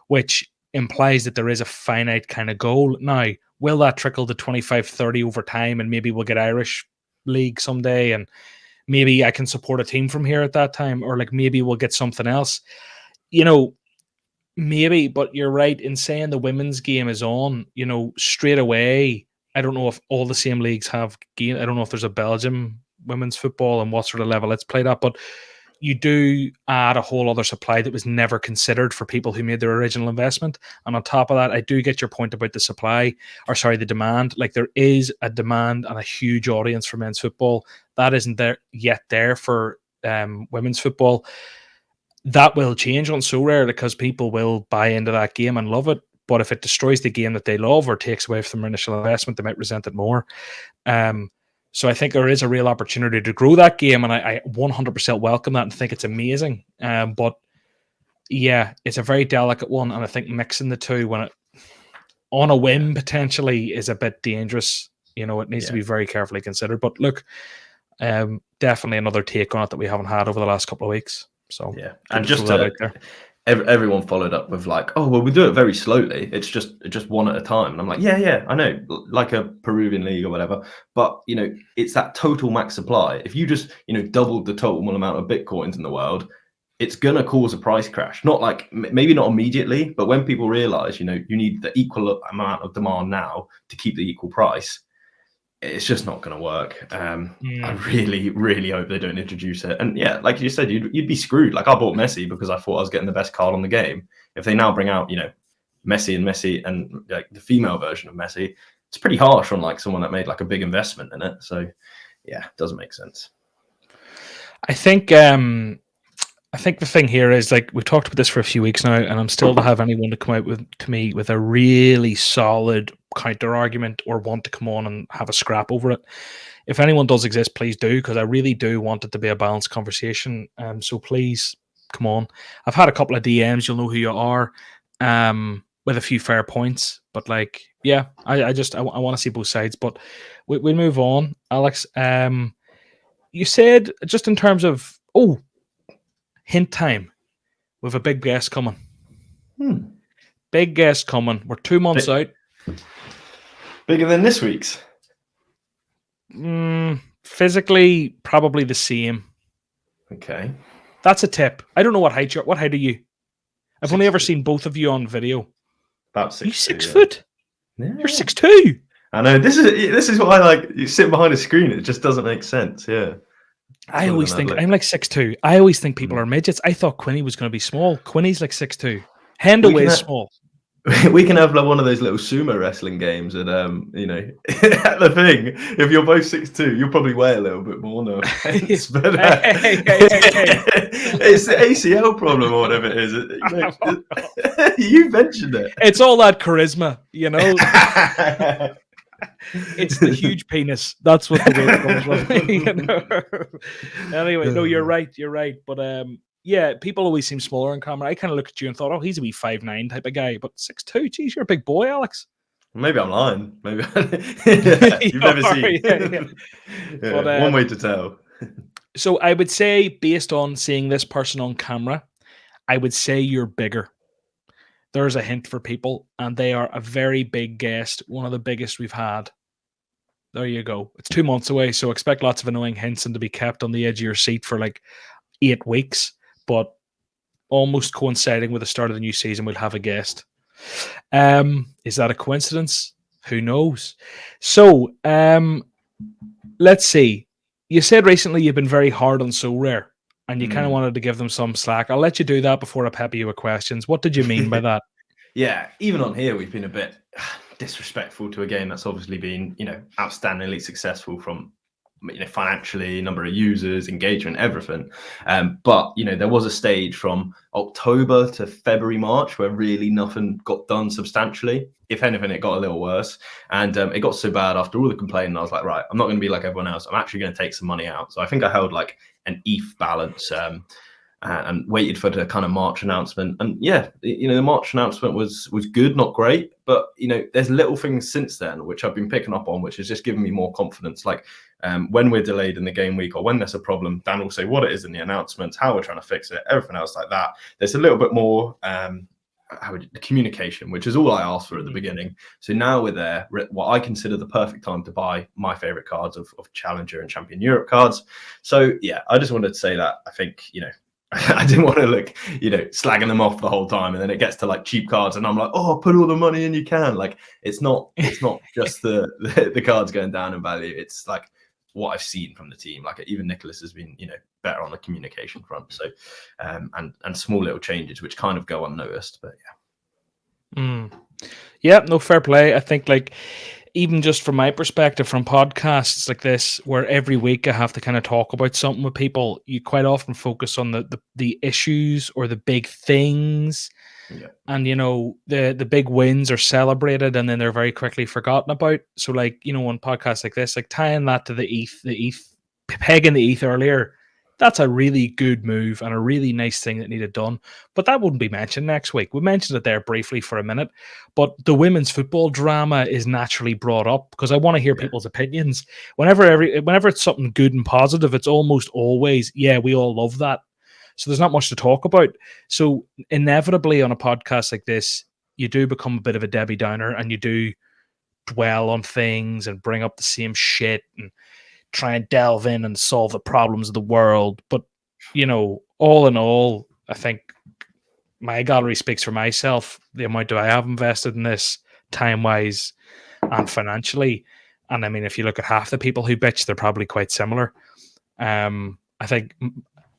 which implies that there is a finite kind of goal. Now, will that trickle to 25, 30 over time, and maybe we'll get Irish league someday, and maybe I can support a team from here at that time, or like maybe we'll get something else, maybe. But you're right in saying the women's game is on, straight away. I don't know if all the same leagues have game. I don't know if there's a Belgium women's football and what sort of level it's played at, but you do add a whole other supply that was never considered for people who made their original investment. And on top of that, I do get your point about the demand. Like, there is a demand and a huge audience for men's football. That isn't there for women's football. That will change on SoRare because people will buy into that game and love it. But if it destroys the game that they love or takes away from their initial investment, they might resent it more. So I think there is a real opportunity to grow that game, and I 100% welcome that and think it's amazing. But it's a very delicate one, and I think mixing the two when it on a whim potentially is a bit dangerous. It needs to be very carefully considered. But look, definitely another take on it that we haven't had over the last couple of weeks. So and just that out there. Everyone followed up with like, oh, well, we do it very slowly. It's just one at a time. And I'm like, yeah, I know, like a Peruvian league or whatever. But, it's that total max supply. If you just, doubled the total amount of Bitcoins in the world, it's going to cause a price crash. Not like, maybe not immediately, but when people realize, you need the equal amount of demand now to keep the equal price, it's just not going to work. I really, really hope they don't introduce it. And like you said, you'd be screwed. Like, I bought Messi because I thought I was getting the best card on the game. If they now bring out, Messi and like the female version of Messi, it's pretty harsh on like someone that made like a big investment in it. So it doesn't make sense. I think the thing here is, like, we've talked about this for a few weeks now, and I'm still to have anyone to come out to me with a really solid counter argument or want to come on and have a scrap over it. if anyone does exist, please do, because I really do want it to be a balanced conversation. So please, come on. I've had a couple of DMs. You'll know who you are, with a few fair points. But like, yeah, I want to see both sides. But we'll move on, Alex. You said just in terms of hint time. We have a big guest coming. Big guest coming. We're 2 months out. Bigger than this week's? Physically, probably the same. Okay. That's a tip. I don't know what height you're. What height are you? I've only ever seen both of you on video. About 6 Are you 6 foot? Yeah. You're 6'2". I know. This is why, like, you sit behind a screen. It just doesn't make sense. Yeah. I always think I'm like 6'2". I always think people are midgets. I thought Quinny was going to be small. Quinny's like 6'2". Hendo is small. We can have like one of those little sumo wrestling games, and the thing. If you're both 6'2", you'll probably weigh a little bit more. No offense, but hey. it's the ACL problem or whatever it is. You mentioned it. It's all that charisma, you know. It's the huge penis. That's what the weight comes from. You know? Anyway, no, you're right. But yeah, people always seem smaller on camera. I kind of looked at you and thought, he's a wee 5'9" type of guy, but 6'2". Geez, you're a big boy, Alex. Maybe I'm lying. Maybe you've never seen. Yeah. But, one way to tell. So I would say, based on seeing this person on camera, I would say you're bigger. There's a hint for people, and they are a very big guest, one of the biggest we've had. There you go. It's 2 months away, so expect lots of annoying hints and to be kept on the edge of your seat for like 8 weeks. But almost coinciding with the start of the new season, we'll have a guest. Is that a coincidence? Who knows? So, let's see. You said recently you've been very hard on SoRare, and you kind of wanted to give them some slack. I'll let you do that before I pepper you with questions. What did you mean by that? Yeah, even on here, we've been a bit disrespectful to a game that's obviously been, outstandingly successful from, financially, number of users, engagement, everything. But there was a stage from October to February, March where really nothing got done substantially. If anything, it got a little worse. And it got so bad after all the complaining, I was like, right, I'm not going to be like everyone else. I'm actually going to take some money out. So I think I held like an ETH balance and waited for the kind of March announcement. And yeah, the March announcement was good, not great. But, there's little things since then, which I've been picking up on, which has just given me more confidence. Like when we're delayed in the game week or when there's a problem, Dan will say what it is in the announcements, how we're trying to fix it, everything else like that. There's a little bit more communication, which is all I asked for at the beginning. So now we're there, what I consider the perfect time to buy my favorite cards of Challenger and Champion Europe cards. So yeah, I just wanted to say that I think, I didn't want to look, slagging them off the whole time, and then it gets to like cheap cards, and I'm like, put all the money in you can. Like it's not just the cards going down in value. It's like what I've seen from the team. Like even Nicholas has been, better on the communication front. So, and small little changes which kind of go unnoticed. But yeah. Yeah, no, fair play. I think like, even just from my perspective, from podcasts like this, where every week I have to kind of talk about something with people, you quite often focus on the issues or the big things. Yeah. And, the big wins are celebrated and then they're very quickly forgotten about. So like, on podcasts like this, like tying that to the ETH, pegging the ETH earlier, that's a really good move and a really nice thing that needed done. But that wouldn't be mentioned next week. We mentioned it there briefly for a minute, but the women's football drama is naturally brought up because I want to hear people's opinions. Whenever it's something good and positive, it's almost always, yeah, we all love that. So there's not much to talk about. So inevitably on a podcast like this, you do become a bit of a Debbie Downer and you do dwell on things and bring up the same shit and try and delve in and solve the problems of the world. But, all in all, I think my gallery speaks for myself, the amount that I have invested in this time-wise and financially. And I mean, if you look at half the people who bitch, they're probably quite similar. I think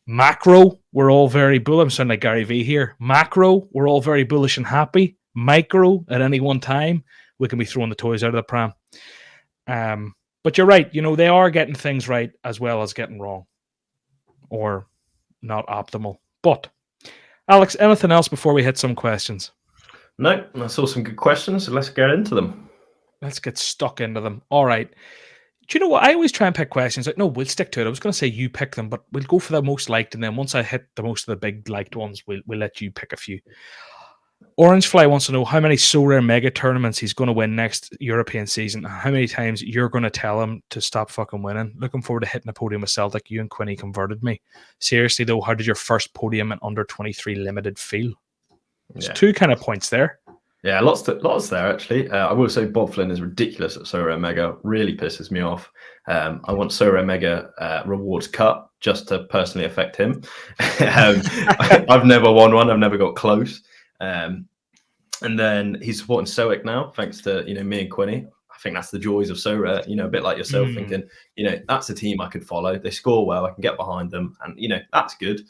macro, we're all very bullish. I'm sounding like Gary V here. Macro, we're all very bullish and happy. Micro, at any one time, we can be throwing the toys out of the pram. But you're right, they are getting things right as well as getting wrong or not optimal. But, Alex, anything else before we hit some questions? No, I saw some good questions, so let's get into them. Let's get stuck into them. All right. Do you know what? I always try and pick questions like, no, we'll stick to it. I was going to say you pick them, but we'll go for the most liked, and then once I hit the most of the big liked ones, we'll let you pick a few. Orangefly wants to know how many SoRare mega tournaments he's going to win next European season, and how many times you're going to tell him to stop fucking winning. Looking forward to hitting a podium with Celtic. You and Quinny converted me. Seriously though, how did your first podium in under 23 limited feel? There's two kind of points there. Yeah, lots there actually. I will say Bob Flynn is ridiculous at SoRare Mega. Really pisses me off. I want SoRare Mega rewards cut just to personally affect him. I've never won one. I've never got close. And then he's supporting Celtic now, thanks to me and Quinny. I think that's the joys of SoRare. A bit like yourself, thinking that's a team I could follow. They score well. I can get behind them, and that's good.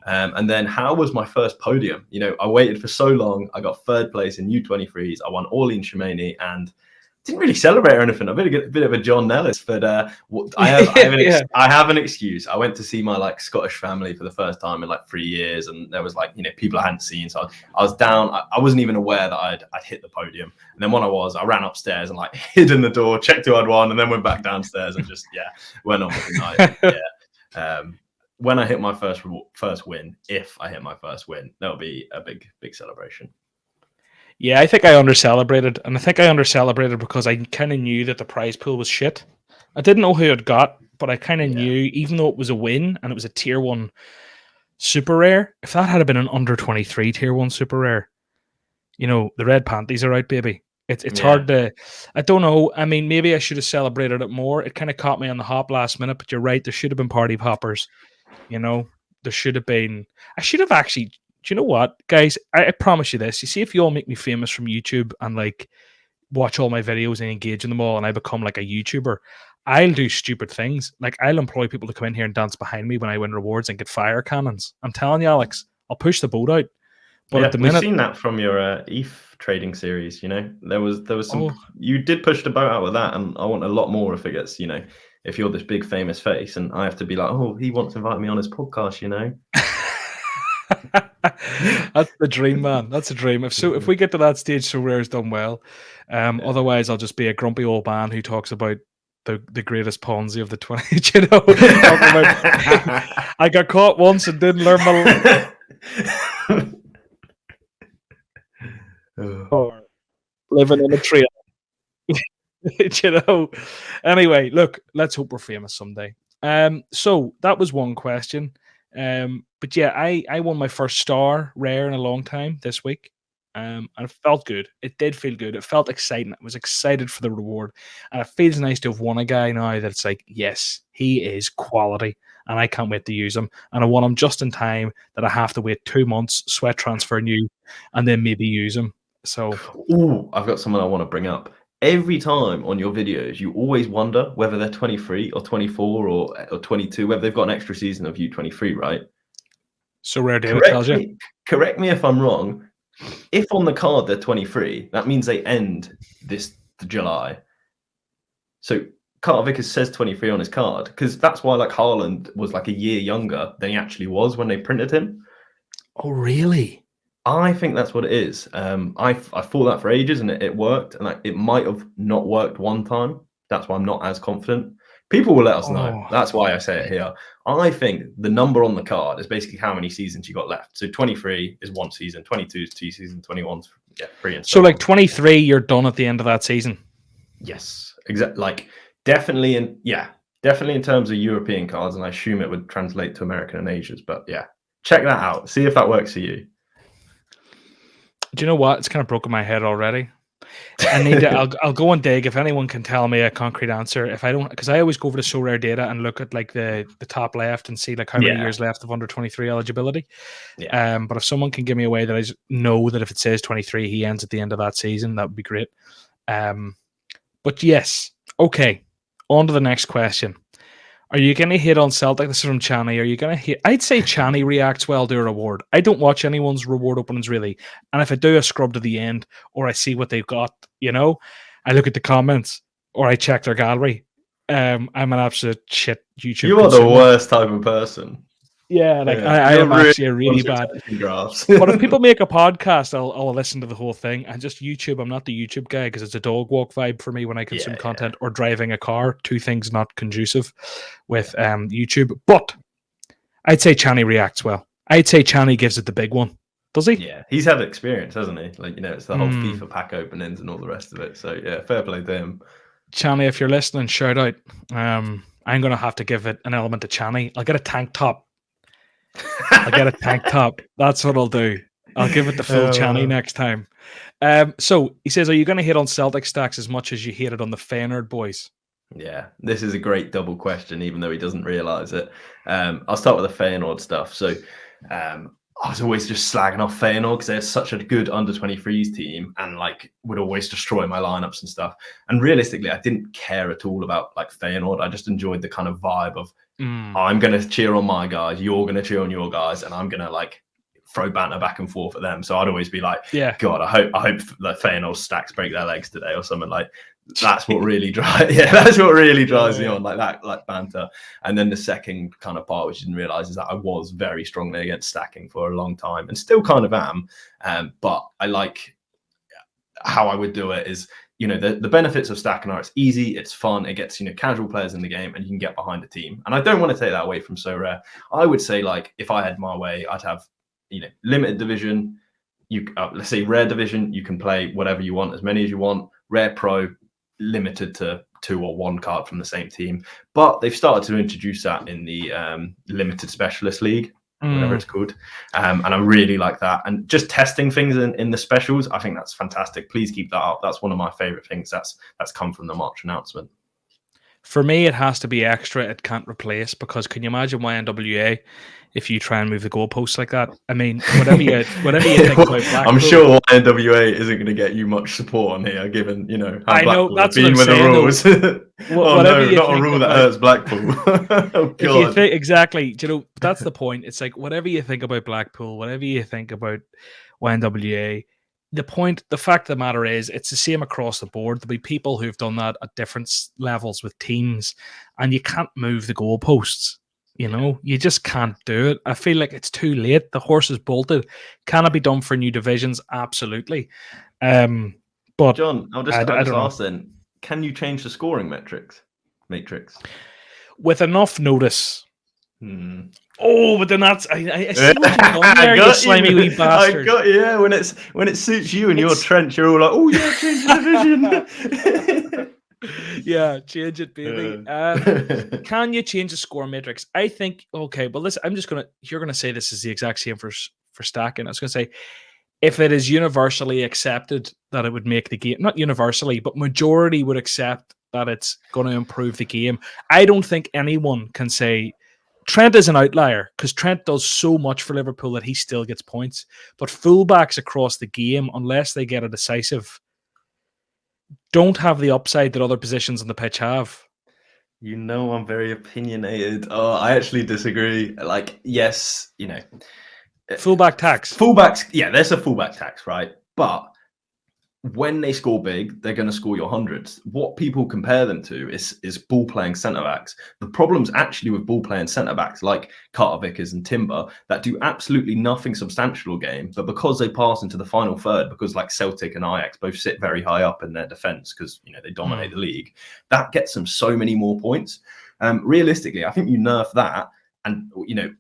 And then how was my first podium? I waited for so long. I got third place in U23s. I won Orlean Shemani and didn't really celebrate or anything. I've been a bit of a John Nellis, but I have an excuse. I went to see my Scottish family for the first time in 3 years, and there was people I hadn't seen. So I was down. I wasn't even aware that I'd hit the podium. And then when I ran upstairs and hid in the door, checked who I'd won, and then went back downstairs and just went on with the night. When I hit my first win, if I hit my first win, that'll be a big celebration. Yeah, I think I under-celebrated, and I think I under-celebrated because I kind of knew that the prize pool was shit. I didn't know who it got, but I kind of knew, even though it was a win and it was a tier 1 super rare, if that had been an under 23 tier 1 super rare, the red panties are out, baby. It's hard to, I don't know. I mean, maybe I should have celebrated it more. It kind of caught me on the hop last minute, but you're right. There should have been party poppers. There should have been. I should have actually. Do you know what, guys? I promise you this. You see, if you all make me famous from YouTube and watch all my videos and engage in them all, and I become a YouTuber, I'll do stupid things. I'll employ people to come in here and dance behind me when I win rewards and get fire cannons. I'm telling you, Alex, I'll push the boat out. But at the minute, we've seen that from your ETH trading series. There was some. You did push the boat out with that, and I want a lot more if it gets. If you're this big famous face, and I have to be like, oh, he wants to invite me on his podcast. That's the dream, man. That's a dream. If we get to that stage, SoRare's done well. Otherwise, I'll just be a grumpy old man who talks about the greatest Ponzi of the 20s. I got caught once and didn't learn my or living in a tree. Anyway, look, let's hope we're famous someday. So that was one question. But yeah, I won my first star rare in a long time this week. And it felt good. It did feel good. It felt exciting. I was excited for the reward. And it feels nice to have won a guy now that's yes, he is quality. And I can't wait to use him. And I won him just in time that I have to wait 2 months, sweat transfer new, and then maybe use him. So, I've got someone I want to bring up. Every time on your videos, you always wonder whether they're 23 or 24 or 22, whether they've got an extra season of U23, right? SoRare data tells you. Correct me if I'm wrong. If on the card they're 23, that means they end this July. So Carter Vickers says 23 on his card, because that's why Haaland was a year younger than he actually was when they printed him. Oh, really? I think that's what it is. I thought that for ages, and it worked, and it might have not worked one time. That's why I'm not as confident. People will let us know. That's why I say it here. I think the number on the card is basically how many seasons you got left. So 23 is 1 season, 22 is 2 seasons, 21 is 3. And so 23, you're done at the end of that season. Yes, exactly. Definitely in terms of European cards, and I assume it would translate to American and Asia's. But yeah, check that out. See if that works for you. Do you know what? It's kind of broken my head already. I need to. I'll go and dig if anyone can tell me a concrete answer. If I don't, because I always go over to SoRare data and look at the top left and see how many years left of under 23 eligibility. Yeah. But if someone can give me a way that I just know that if it says 23, he ends at the end of that season, that would be great. But yes, okay. On to the next question. Are you going to hit on Celtic? This is from Channy. Are you going to hit? I'd say Channy reacts well to a reward. I don't watch anyone's reward openings really. And if I do, I scrub to the end or I see what they've got, I look at the comments or I check their gallery. I'm an absolute shit YouTuber. You are the worst type of person. Yeah, like Yeah, I you're am really actually a really bad. graphs. But if people make a podcast, I'll listen to the whole thing. And just YouTube, I'm not the YouTube guy because it's a dog walk vibe for me when I consume content or driving a car. Two things not conducive with YouTube. But I'd say Channy reacts well. I'd say Channy gives it the big one. Does he? Yeah, he's had experience, hasn't he? Like, it's the whole FIFA pack openings and all the rest of it. So yeah, fair play to him. Channy, if you're listening, shout out. I'm gonna have to give it an element to Channy. I'll get a tank top. That's what I'll do. I'll give it the full Channy next time. So he says, are you going to hit on Celtic stacks as much as you hated on the Feyenoord boys? Yeah, this is a great double question, even though he doesn't realise it. I'll start with the Feyenoord stuff. So I was always just slagging off Feyenoord because they're such a good under-23s team and like would always destroy my lineups and stuff. And realistically, I didn't care at all about like Feyenoord. I just enjoyed the kind of vibe of I'm going to cheer on my guys, you're going to cheer on your guys, and I'm going to like throw banter back and forth at them. So I'd always be like, God, I hope that Feyenoord stacks break their legs today or something. Like that's what really drives me on, like that, like banter. And then the second kind of part, which I didn't realize, is that I was very strongly against stacking for a long time and still kind of am. But I like how I would do it is, the benefits of stacking are it's easy, it's fun, it gets, casual players in the game and you can get behind a team. And I don't want to take that away from SoRare. I would say, like, if I had my way, I'd have, limited division, let's say rare division, you can play whatever you want, as many as you want. Rare pro, limited to 2 or 1 card from the same team. But they've started to introduce that in the limited specialist league, whatever it's called, and I really like that. And just testing things in the specials, I think that's fantastic. Please keep that up. That's one of my favorite things that's come from the March announcement. For me, it has to be extra. It can't replace, because can you imagine YNWA if you try and move the goalposts like that? I mean, whatever you think about Blackpool, I'm sure YNWA isn't going to get you much support on here, given how Blackpool have been with the rules. Not a rule that hurts Blackpool. Oh God! If you think, exactly, that's the point. It's like whatever you think about Blackpool, whatever you think about YNWA. The fact of the matter is, it's the same across the board. There'll be people who've done that at different levels with teams, and you can't move the goalposts. You just can't do it. I feel like it's too late. The horse is bolted. Can it be done for new divisions? Absolutely. But John, I'll just ask then: can you change the scoring matrix? With enough notice? Oh, but then that's I see what you've done there, you slimy wee bastard. I got you. When it suits you and your trench, you're all like, oh yeah, change the division. Yeah, change it, baby. Can you change the score matrix? I think okay, but listen, you're gonna say this is the exact same for stacking. I was gonna say, if it is universally accepted that it would make the game, not universally, but majority would accept that it's going to improve the game, I don't think anyone can say Trent is an outlier, because Trent does so much for Liverpool that he still gets points. But fullbacks across the game, unless they get a decisive, don't have the upside that other positions on the pitch have. I'm very opinionated. Oh, I actually disagree. Like, yes, fullback tax. Fullbacks, yeah, there's a fullback tax, right? But when they score big, they're going to score your hundreds. What people compare them to is ball playing centre backs. The problem's actually with ball playing centre backs like Carter Vickers and Timber that do absolutely nothing substantial all game, but because they pass into the final third, because like Celtic and Ajax both sit very high up in their defence because they dominate the league, that gets them so many more points. Realistically, I think you nerf that, and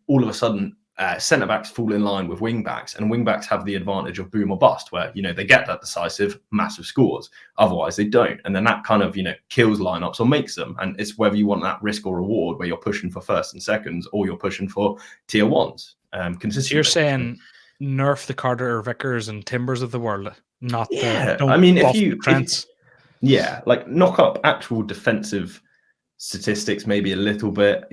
all of a sudden, centre backs fall in line with wing backs, and wing backs have the advantage of boom or bust, where they get that decisive massive scores. Otherwise they don't, and then that kind of kills lineups or makes them. And it's whether you want that risk or reward, where you're pushing for first and seconds or you're pushing for tier ones consistently. So you're saying nerf the Carter Vickers and Timbers of the world, not like knock up actual defensive statistics maybe a little bit.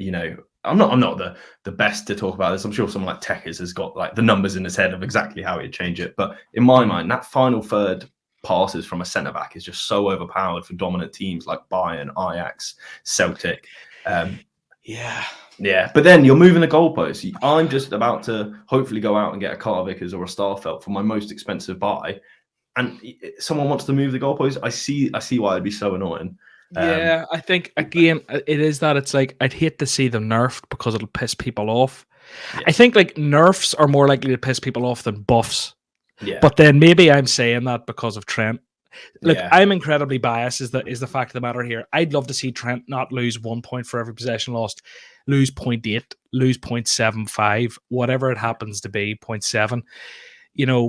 I'm not the best to talk about this. I'm sure someone like Techers has got like the numbers in his head of exactly how he'd change it. But in my mind, that final third passes from a centre back is just so overpowered for dominant teams like Bayern, Ajax, Celtic. Yeah. But then you're moving the goalposts. I'm just about to hopefully go out and get a Carter Vickers or a Starfelt for my most expensive buy, and someone wants to move the goalposts. I see why it'd be so annoying. Yeah, I think again it is that it's like I'd hate to see them nerfed because it'll piss people off. Yeah. I think like nerfs are more likely to piss people off than buffs. Yeah. But then maybe I'm saying that because of Trent. Look, Yeah. I'm incredibly biased is the fact of the matter here. I'd love to see Trent not lose 1 point for every possession lost, lose 0.8, lose 0.75, whatever it happens to be, 0.7,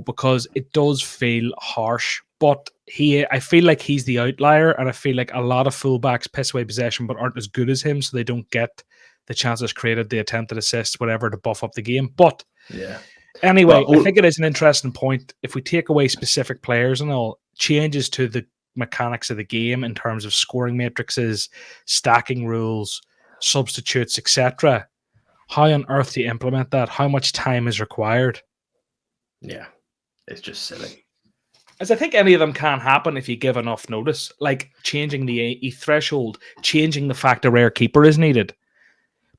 because it does feel harsh. But I feel like he's the outlier, and I feel like a lot of fullbacks piss away possession but aren't as good as him, so they don't get the chances created, the attempted assists, whatever, to buff up the game. But Yeah. anyway, I think it is an interesting point. If we take away specific players and all, changes to the mechanics of the game in terms of scoring matrices, stacking rules, substitutes, etc. How on earth do you implement that? How much time is required? Yeah, it's just silly. As I think any of them can happen if you give enough notice, like changing the AE threshold, changing the fact a rare keeper is needed.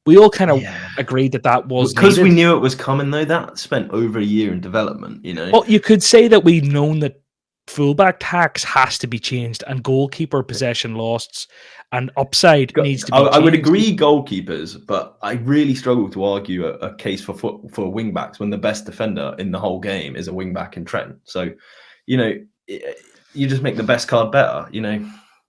We all kind of agreed that was because needed. we knew it was coming, though. That spent over a year in development, Well, you could say that we've known that fullback tax has to be changed and goalkeeper possession losts and upside needs to be changed. I would agree goalkeepers, but I really struggle to argue a case for wing backs when the best defender in the whole game is a wing back in Trent. So, you just make the best card better.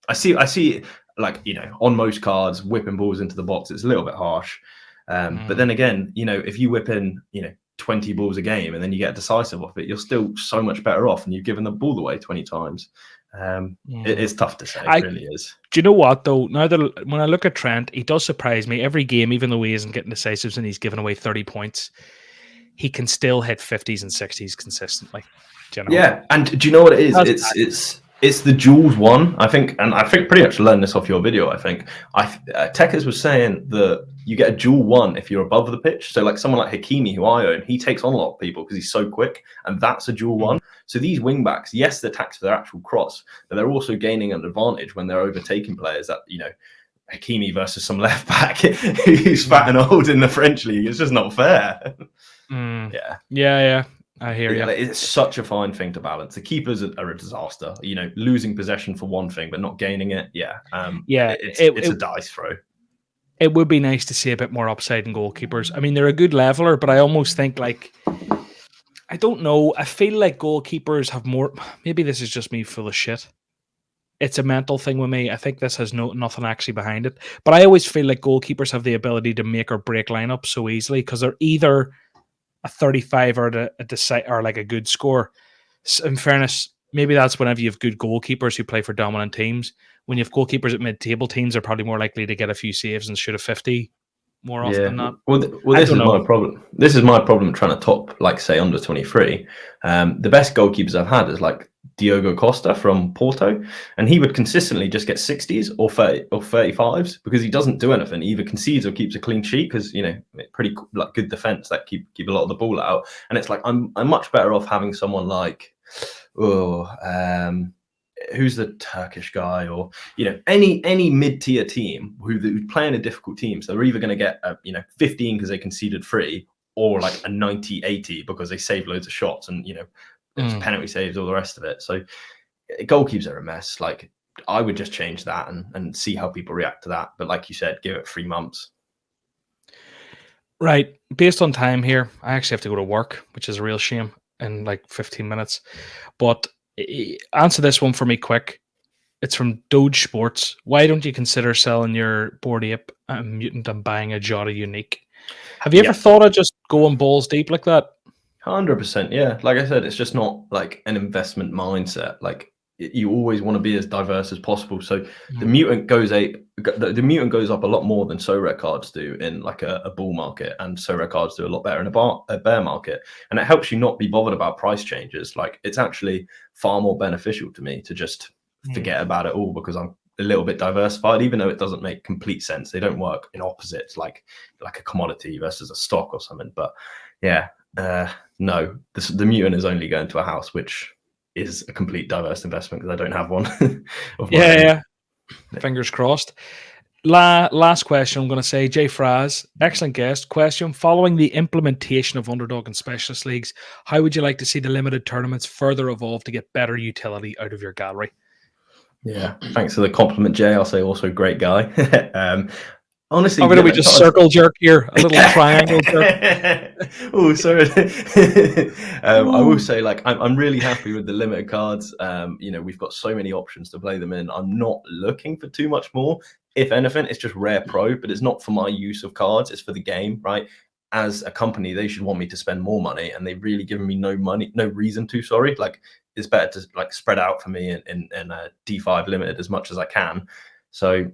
I see like, on most cards, whipping balls into the box, it's a little bit harsh. But then again, if you whip in, 20 balls a game and then you get decisive off it, you're still so much better off and you've given the ball away 20 times. It's tough to say. It really is. Do you know what, though? Now that when I look at Trent, he does surprise me. Every game, even though he isn't getting decisives and he's giving away 30 points, he can still hit 50s and 60s consistently. Yeah, and do you know what it is? It's the Jules one, I think, and I think pretty much learned this off your video. I think Tekers was saying that you get a dual one if you're above the pitch. So like someone like Hakimi, who I own, he takes on a lot of people because he's so quick, and that's a dual one. So these wing backs, yes, they're taxed for their actual cross, but they're also gaining an advantage when they're overtaking players that, Hakimi versus some left back who's fat and old in the French league. It's just not fair. Yeah. I hear you. It's such a fine thing to balance. The keepers are a disaster. Losing possession for one thing but not gaining it. It's a dice throw. It would be nice to see a bit more upside in goalkeepers. I mean, they're a good leveler, but I almost think I don't know. I feel like goalkeepers have more. Maybe this is just me full of shit. It's a mental thing with me. I think this has nothing actually behind it. But I always feel like goalkeepers have the ability to make or break lineups so easily because they're either a 35 or or like a good score. In fairness, maybe that's whenever you have good goalkeepers who play for dominant teams. When you have goalkeepers at mid-table teams, they're probably more likely to get a few saves and shoot a 50 more often than not. Well, this is my problem. This is my problem trying to top, like, say, under 23. The best goalkeepers I've had is like Diogo Costa from Porto, and he would consistently just get 60s or 35s because he doesn't do anything. He either concedes or keeps a clean sheet because pretty like good defense that keep a lot of the ball out. And it's like I'm much better off having someone like who's the Turkish guy, or any mid-tier team who play in a difficult team. So they're either going to get 15 because they conceded 3, or like a 90-80 because they saved loads of shots and it's penalty saves, all the rest of it. So goalkeepers are a mess. Like, I would just change that and see how people react to that. But like you said, give it 3 months. Right. Based on time here, I actually have to go to work, which is a real shame, in like 15 minutes. But answer this one for me quick. It's from Doge Sports. Why don't you consider selling your Bored Ape Mutant and buying a Jota Unique? Have you ever thought of just going balls deep like that? 100%, yeah. Like I said, it's just not like an investment mindset. Like, you always want to be as diverse as possible. So the mutant goes the mutant goes up a lot more than SoRare cards do in like a bull market, and SoRare cards do a lot better in a bear market. And it helps you not be bothered about price changes. Like, it's actually far more beneficial to me to just forget about it all because I'm a little bit diversified, even though it doesn't make complete sense. They don't work in opposites like a commodity versus a stock or something. But yeah. No, the mutant is only going to a house, which is a complete diverse investment because I don't have one. Yeah. Fingers crossed. Last question, I'm going to say, Jay Fraz, excellent guest. Question: following the implementation of Underdog and Specialist Leagues, how would you like to see the limited tournaments further evolve to get better utility out of your gallery? Yeah, thanks for the compliment, Jay. I'll say also great guy. honestly, Or we limited just cards. circle jerk here, a little triangle jerk. Oh, sorry. I will Ooh. say, like, I'm really happy with the limited cards. We've got so many options to play them in. I'm not looking for too much more. If anything, it's just Rare Pro, but it's not for my use of cards. It's for the game, right? As a company, they should want me to spend more money, and they've really given me no money, no reason to. Sorry, like it's better to like spread out for me in D5 limited as much as I can. So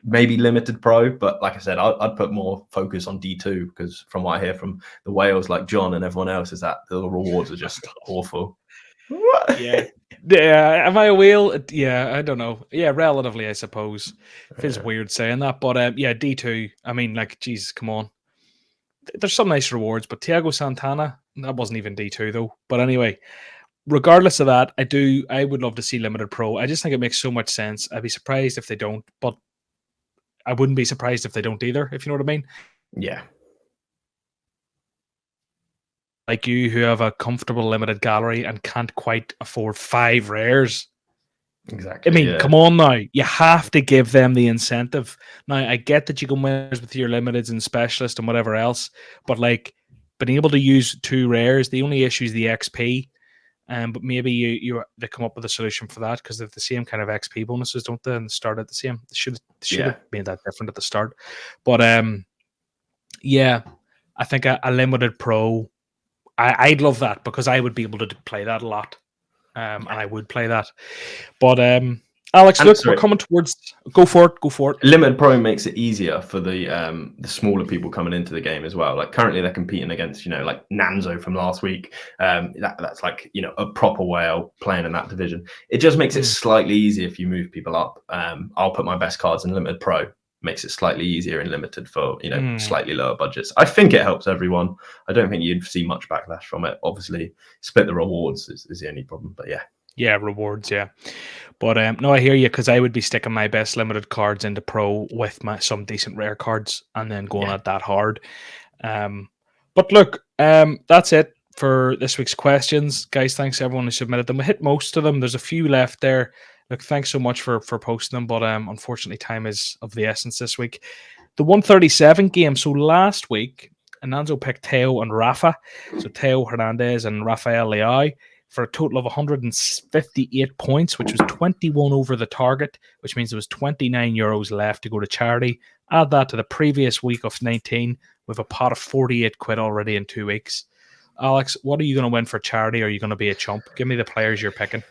maybe limited pro, but like I said, I'd put more focus on D2 because from what I hear from the whales like John and everyone else is that the rewards are just awful. Yeah. Yeah, am I a whale? Yeah, I don't know. Yeah, relatively, I suppose. Feels weird saying that, but yeah, D2. I mean, like, Jesus, come on. There's some nice rewards, but Thiago Santana, that wasn't even D2 though. But anyway, regardless of that, I would love to see limited pro. I just think it makes so much sense. I'd be surprised if they don't, but I wouldn't be surprised if they don't either, if you know what I mean. Yeah. Like you who have a comfortable limited gallery and can't quite afford 5 rares. Exactly. I mean, yeah. come on now. You have to give them the incentive. Now, I get that you can win with your limiteds and specialist and whatever else, but like being able to use 2 rares, the only issue is the XP. But maybe they come up with a solution for that because they have the same kind of XP bonuses, don't they? And start at the same. They should have made that different at the start. But yeah, I think a limited pro. I'd love that because I would be able to play that a lot. And I would play that. But Alex, And look, sorry, we're coming towards. Go for it. Go for it. limited pro makes it easier for the smaller people coming into the game as well. Like currently, they're competing against like Nanzo from last week. That's like a proper whale playing in that division. It just makes it slightly easier if you move people up. I'll put my best cards in limited pro. Makes it slightly easier in limited for slightly lower budgets. I think it helps everyone. I don't think you'd see much backlash from it. Obviously, split the rewards is the only problem. But yeah, rewards, yeah. But no, I hear you because I would be sticking my best limited cards into pro with some decent rare cards and then going at that hard. But look, that's it for this week's questions, guys. Thanks to everyone who submitted them. We hit most of them. There's a few left there. Look, thanks so much for posting them, but unfortunately, time is of the essence this week. The 137 game. So last week, Ananzo picked Teo and Rafa. So Teo Hernandez and Rafael Leao for a total of 158 points, which was 21 over the target, which means there was 29 euros left to go to charity. Add that to the previous week of 19 with a pot of 48 quid already in 2 weeks. Alex, what are you going to win for charity? Or are you going to be a chump? Give me the players you're picking.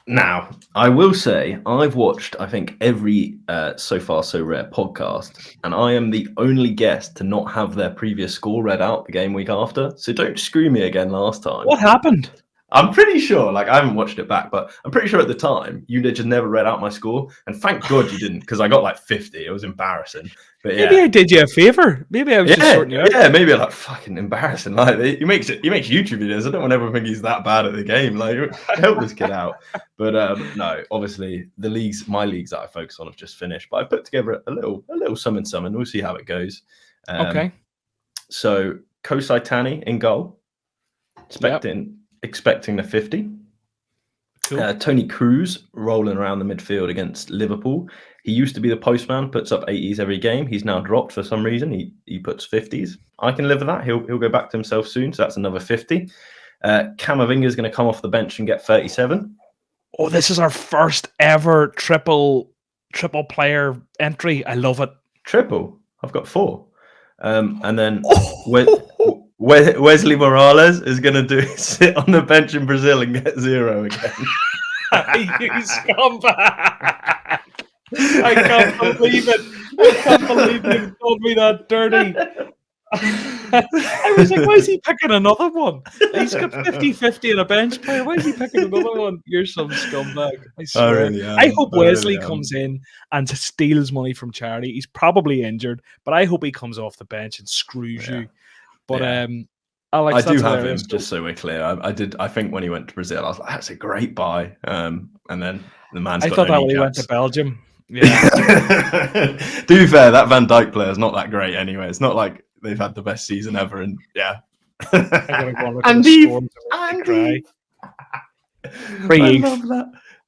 Now, I will say I've watched, I think, every So Far So Rare podcast, and I am the only guest to not have their previous score read out the game week after. So don't screw me again last time. What happened? I'm pretty sure, like I haven't watched it back, but I'm pretty sure at the time you just never read out my score, and thank God you didn't, because I got like 50. It was embarrassing. But yeah, maybe I did you a favor. Maybe I was just sorting you out. Yeah, maybe like fucking embarrassing. Like he makes YouTube videos. I don't want everyone to think he's that bad at the game. Like help this kid out. But no, obviously my leagues that I focus on have just finished. But I put together a little summon. We'll see how it goes. Okay. So Kosai Tani in goal. Expecting the 50. Cool. Tony Cruz rolling around the midfield against Liverpool. He used to be the postman, puts up 80s every game. He's now dropped for some reason. He puts 50s. I can live with that. He'll go back to himself soon, so that's another 50. Camavinga is going to come off the bench and get 37. Oh, this is our first ever triple player entry. I love it. Triple? I've got 4. And then Wesley Morales is going to sit on the bench in Brazil and get 0 again. You scumbag! I can't believe it. I can't believe you told me that dirty. I was like, why is he picking another one? He's got 50-50 in a bench player. Why is he picking another one? You're some scumbag. I swear. I hope Wesley comes in and steals money from charity. He's probably injured, but I hope he comes off the bench and screws you. But Alex, I do have him, just so we're clear. I think when he went to Brazil, I was like, that's a great buy. And then the man's got thought no that when he went to Belgium. Yeah. To be fair, that Van Dijk player is not that great anyway. It's not like they've had the best season ever. And yeah. Andy.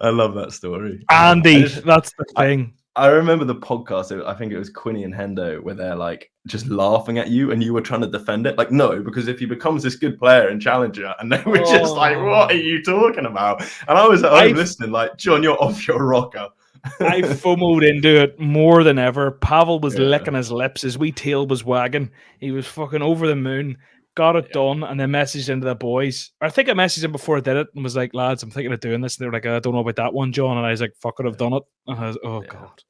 I love that story. Andy, that's the thing. I remember the podcast. I think it was Quinny and Hendo, where they're like just laughing at you, and you were trying to defend it. Like, no, because if he becomes this good player and challenger, and they were just like, "What are you talking about?" And I was at home listening, like, "John, you're off your rocker." I FOMO'd into it more than ever. Pavel was Yeah. licking his lips. His wee tail was wagging. He was fucking over the moon. Got it done, and then messaged into the boys. I think I messaged him before I did it and was like, lads, I'm thinking of doing this. And they were like, I don't know about that one, John. And I was like, fuck it, I've done it. And I was, God.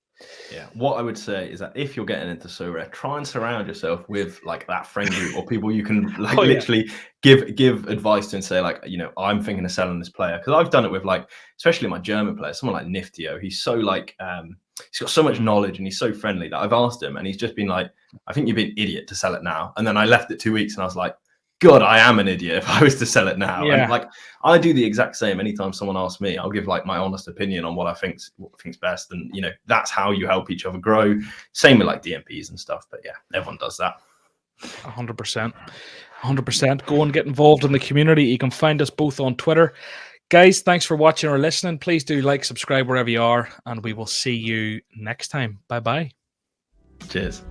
Yeah. What I would say is that if you're getting into SoRare, try and surround yourself with like that friend group or people you can like literally give advice to and say like, you know, I'm thinking of selling this player. Because I've done it with like, especially my German players, someone like Niftio. He's so like, he's got so much knowledge and he's so friendly that I've asked him and he's just been like, I think you'd be an idiot to sell it now. And then I left it 2 weeks and I was like, God, I am an idiot if I was to sell it now. Yeah. And like I do the exact same. Anytime someone asks me, I'll give like my honest opinion on what I think's best. And you know, that's how you help each other grow. Same with like DMPs and stuff. But yeah, everyone does that. 100%. 100%. Go and get involved in the community. You can find us both on Twitter. Guys, thanks for watching or listening. Please do like, subscribe wherever you are, and we will see you next time. Bye-bye. Cheers.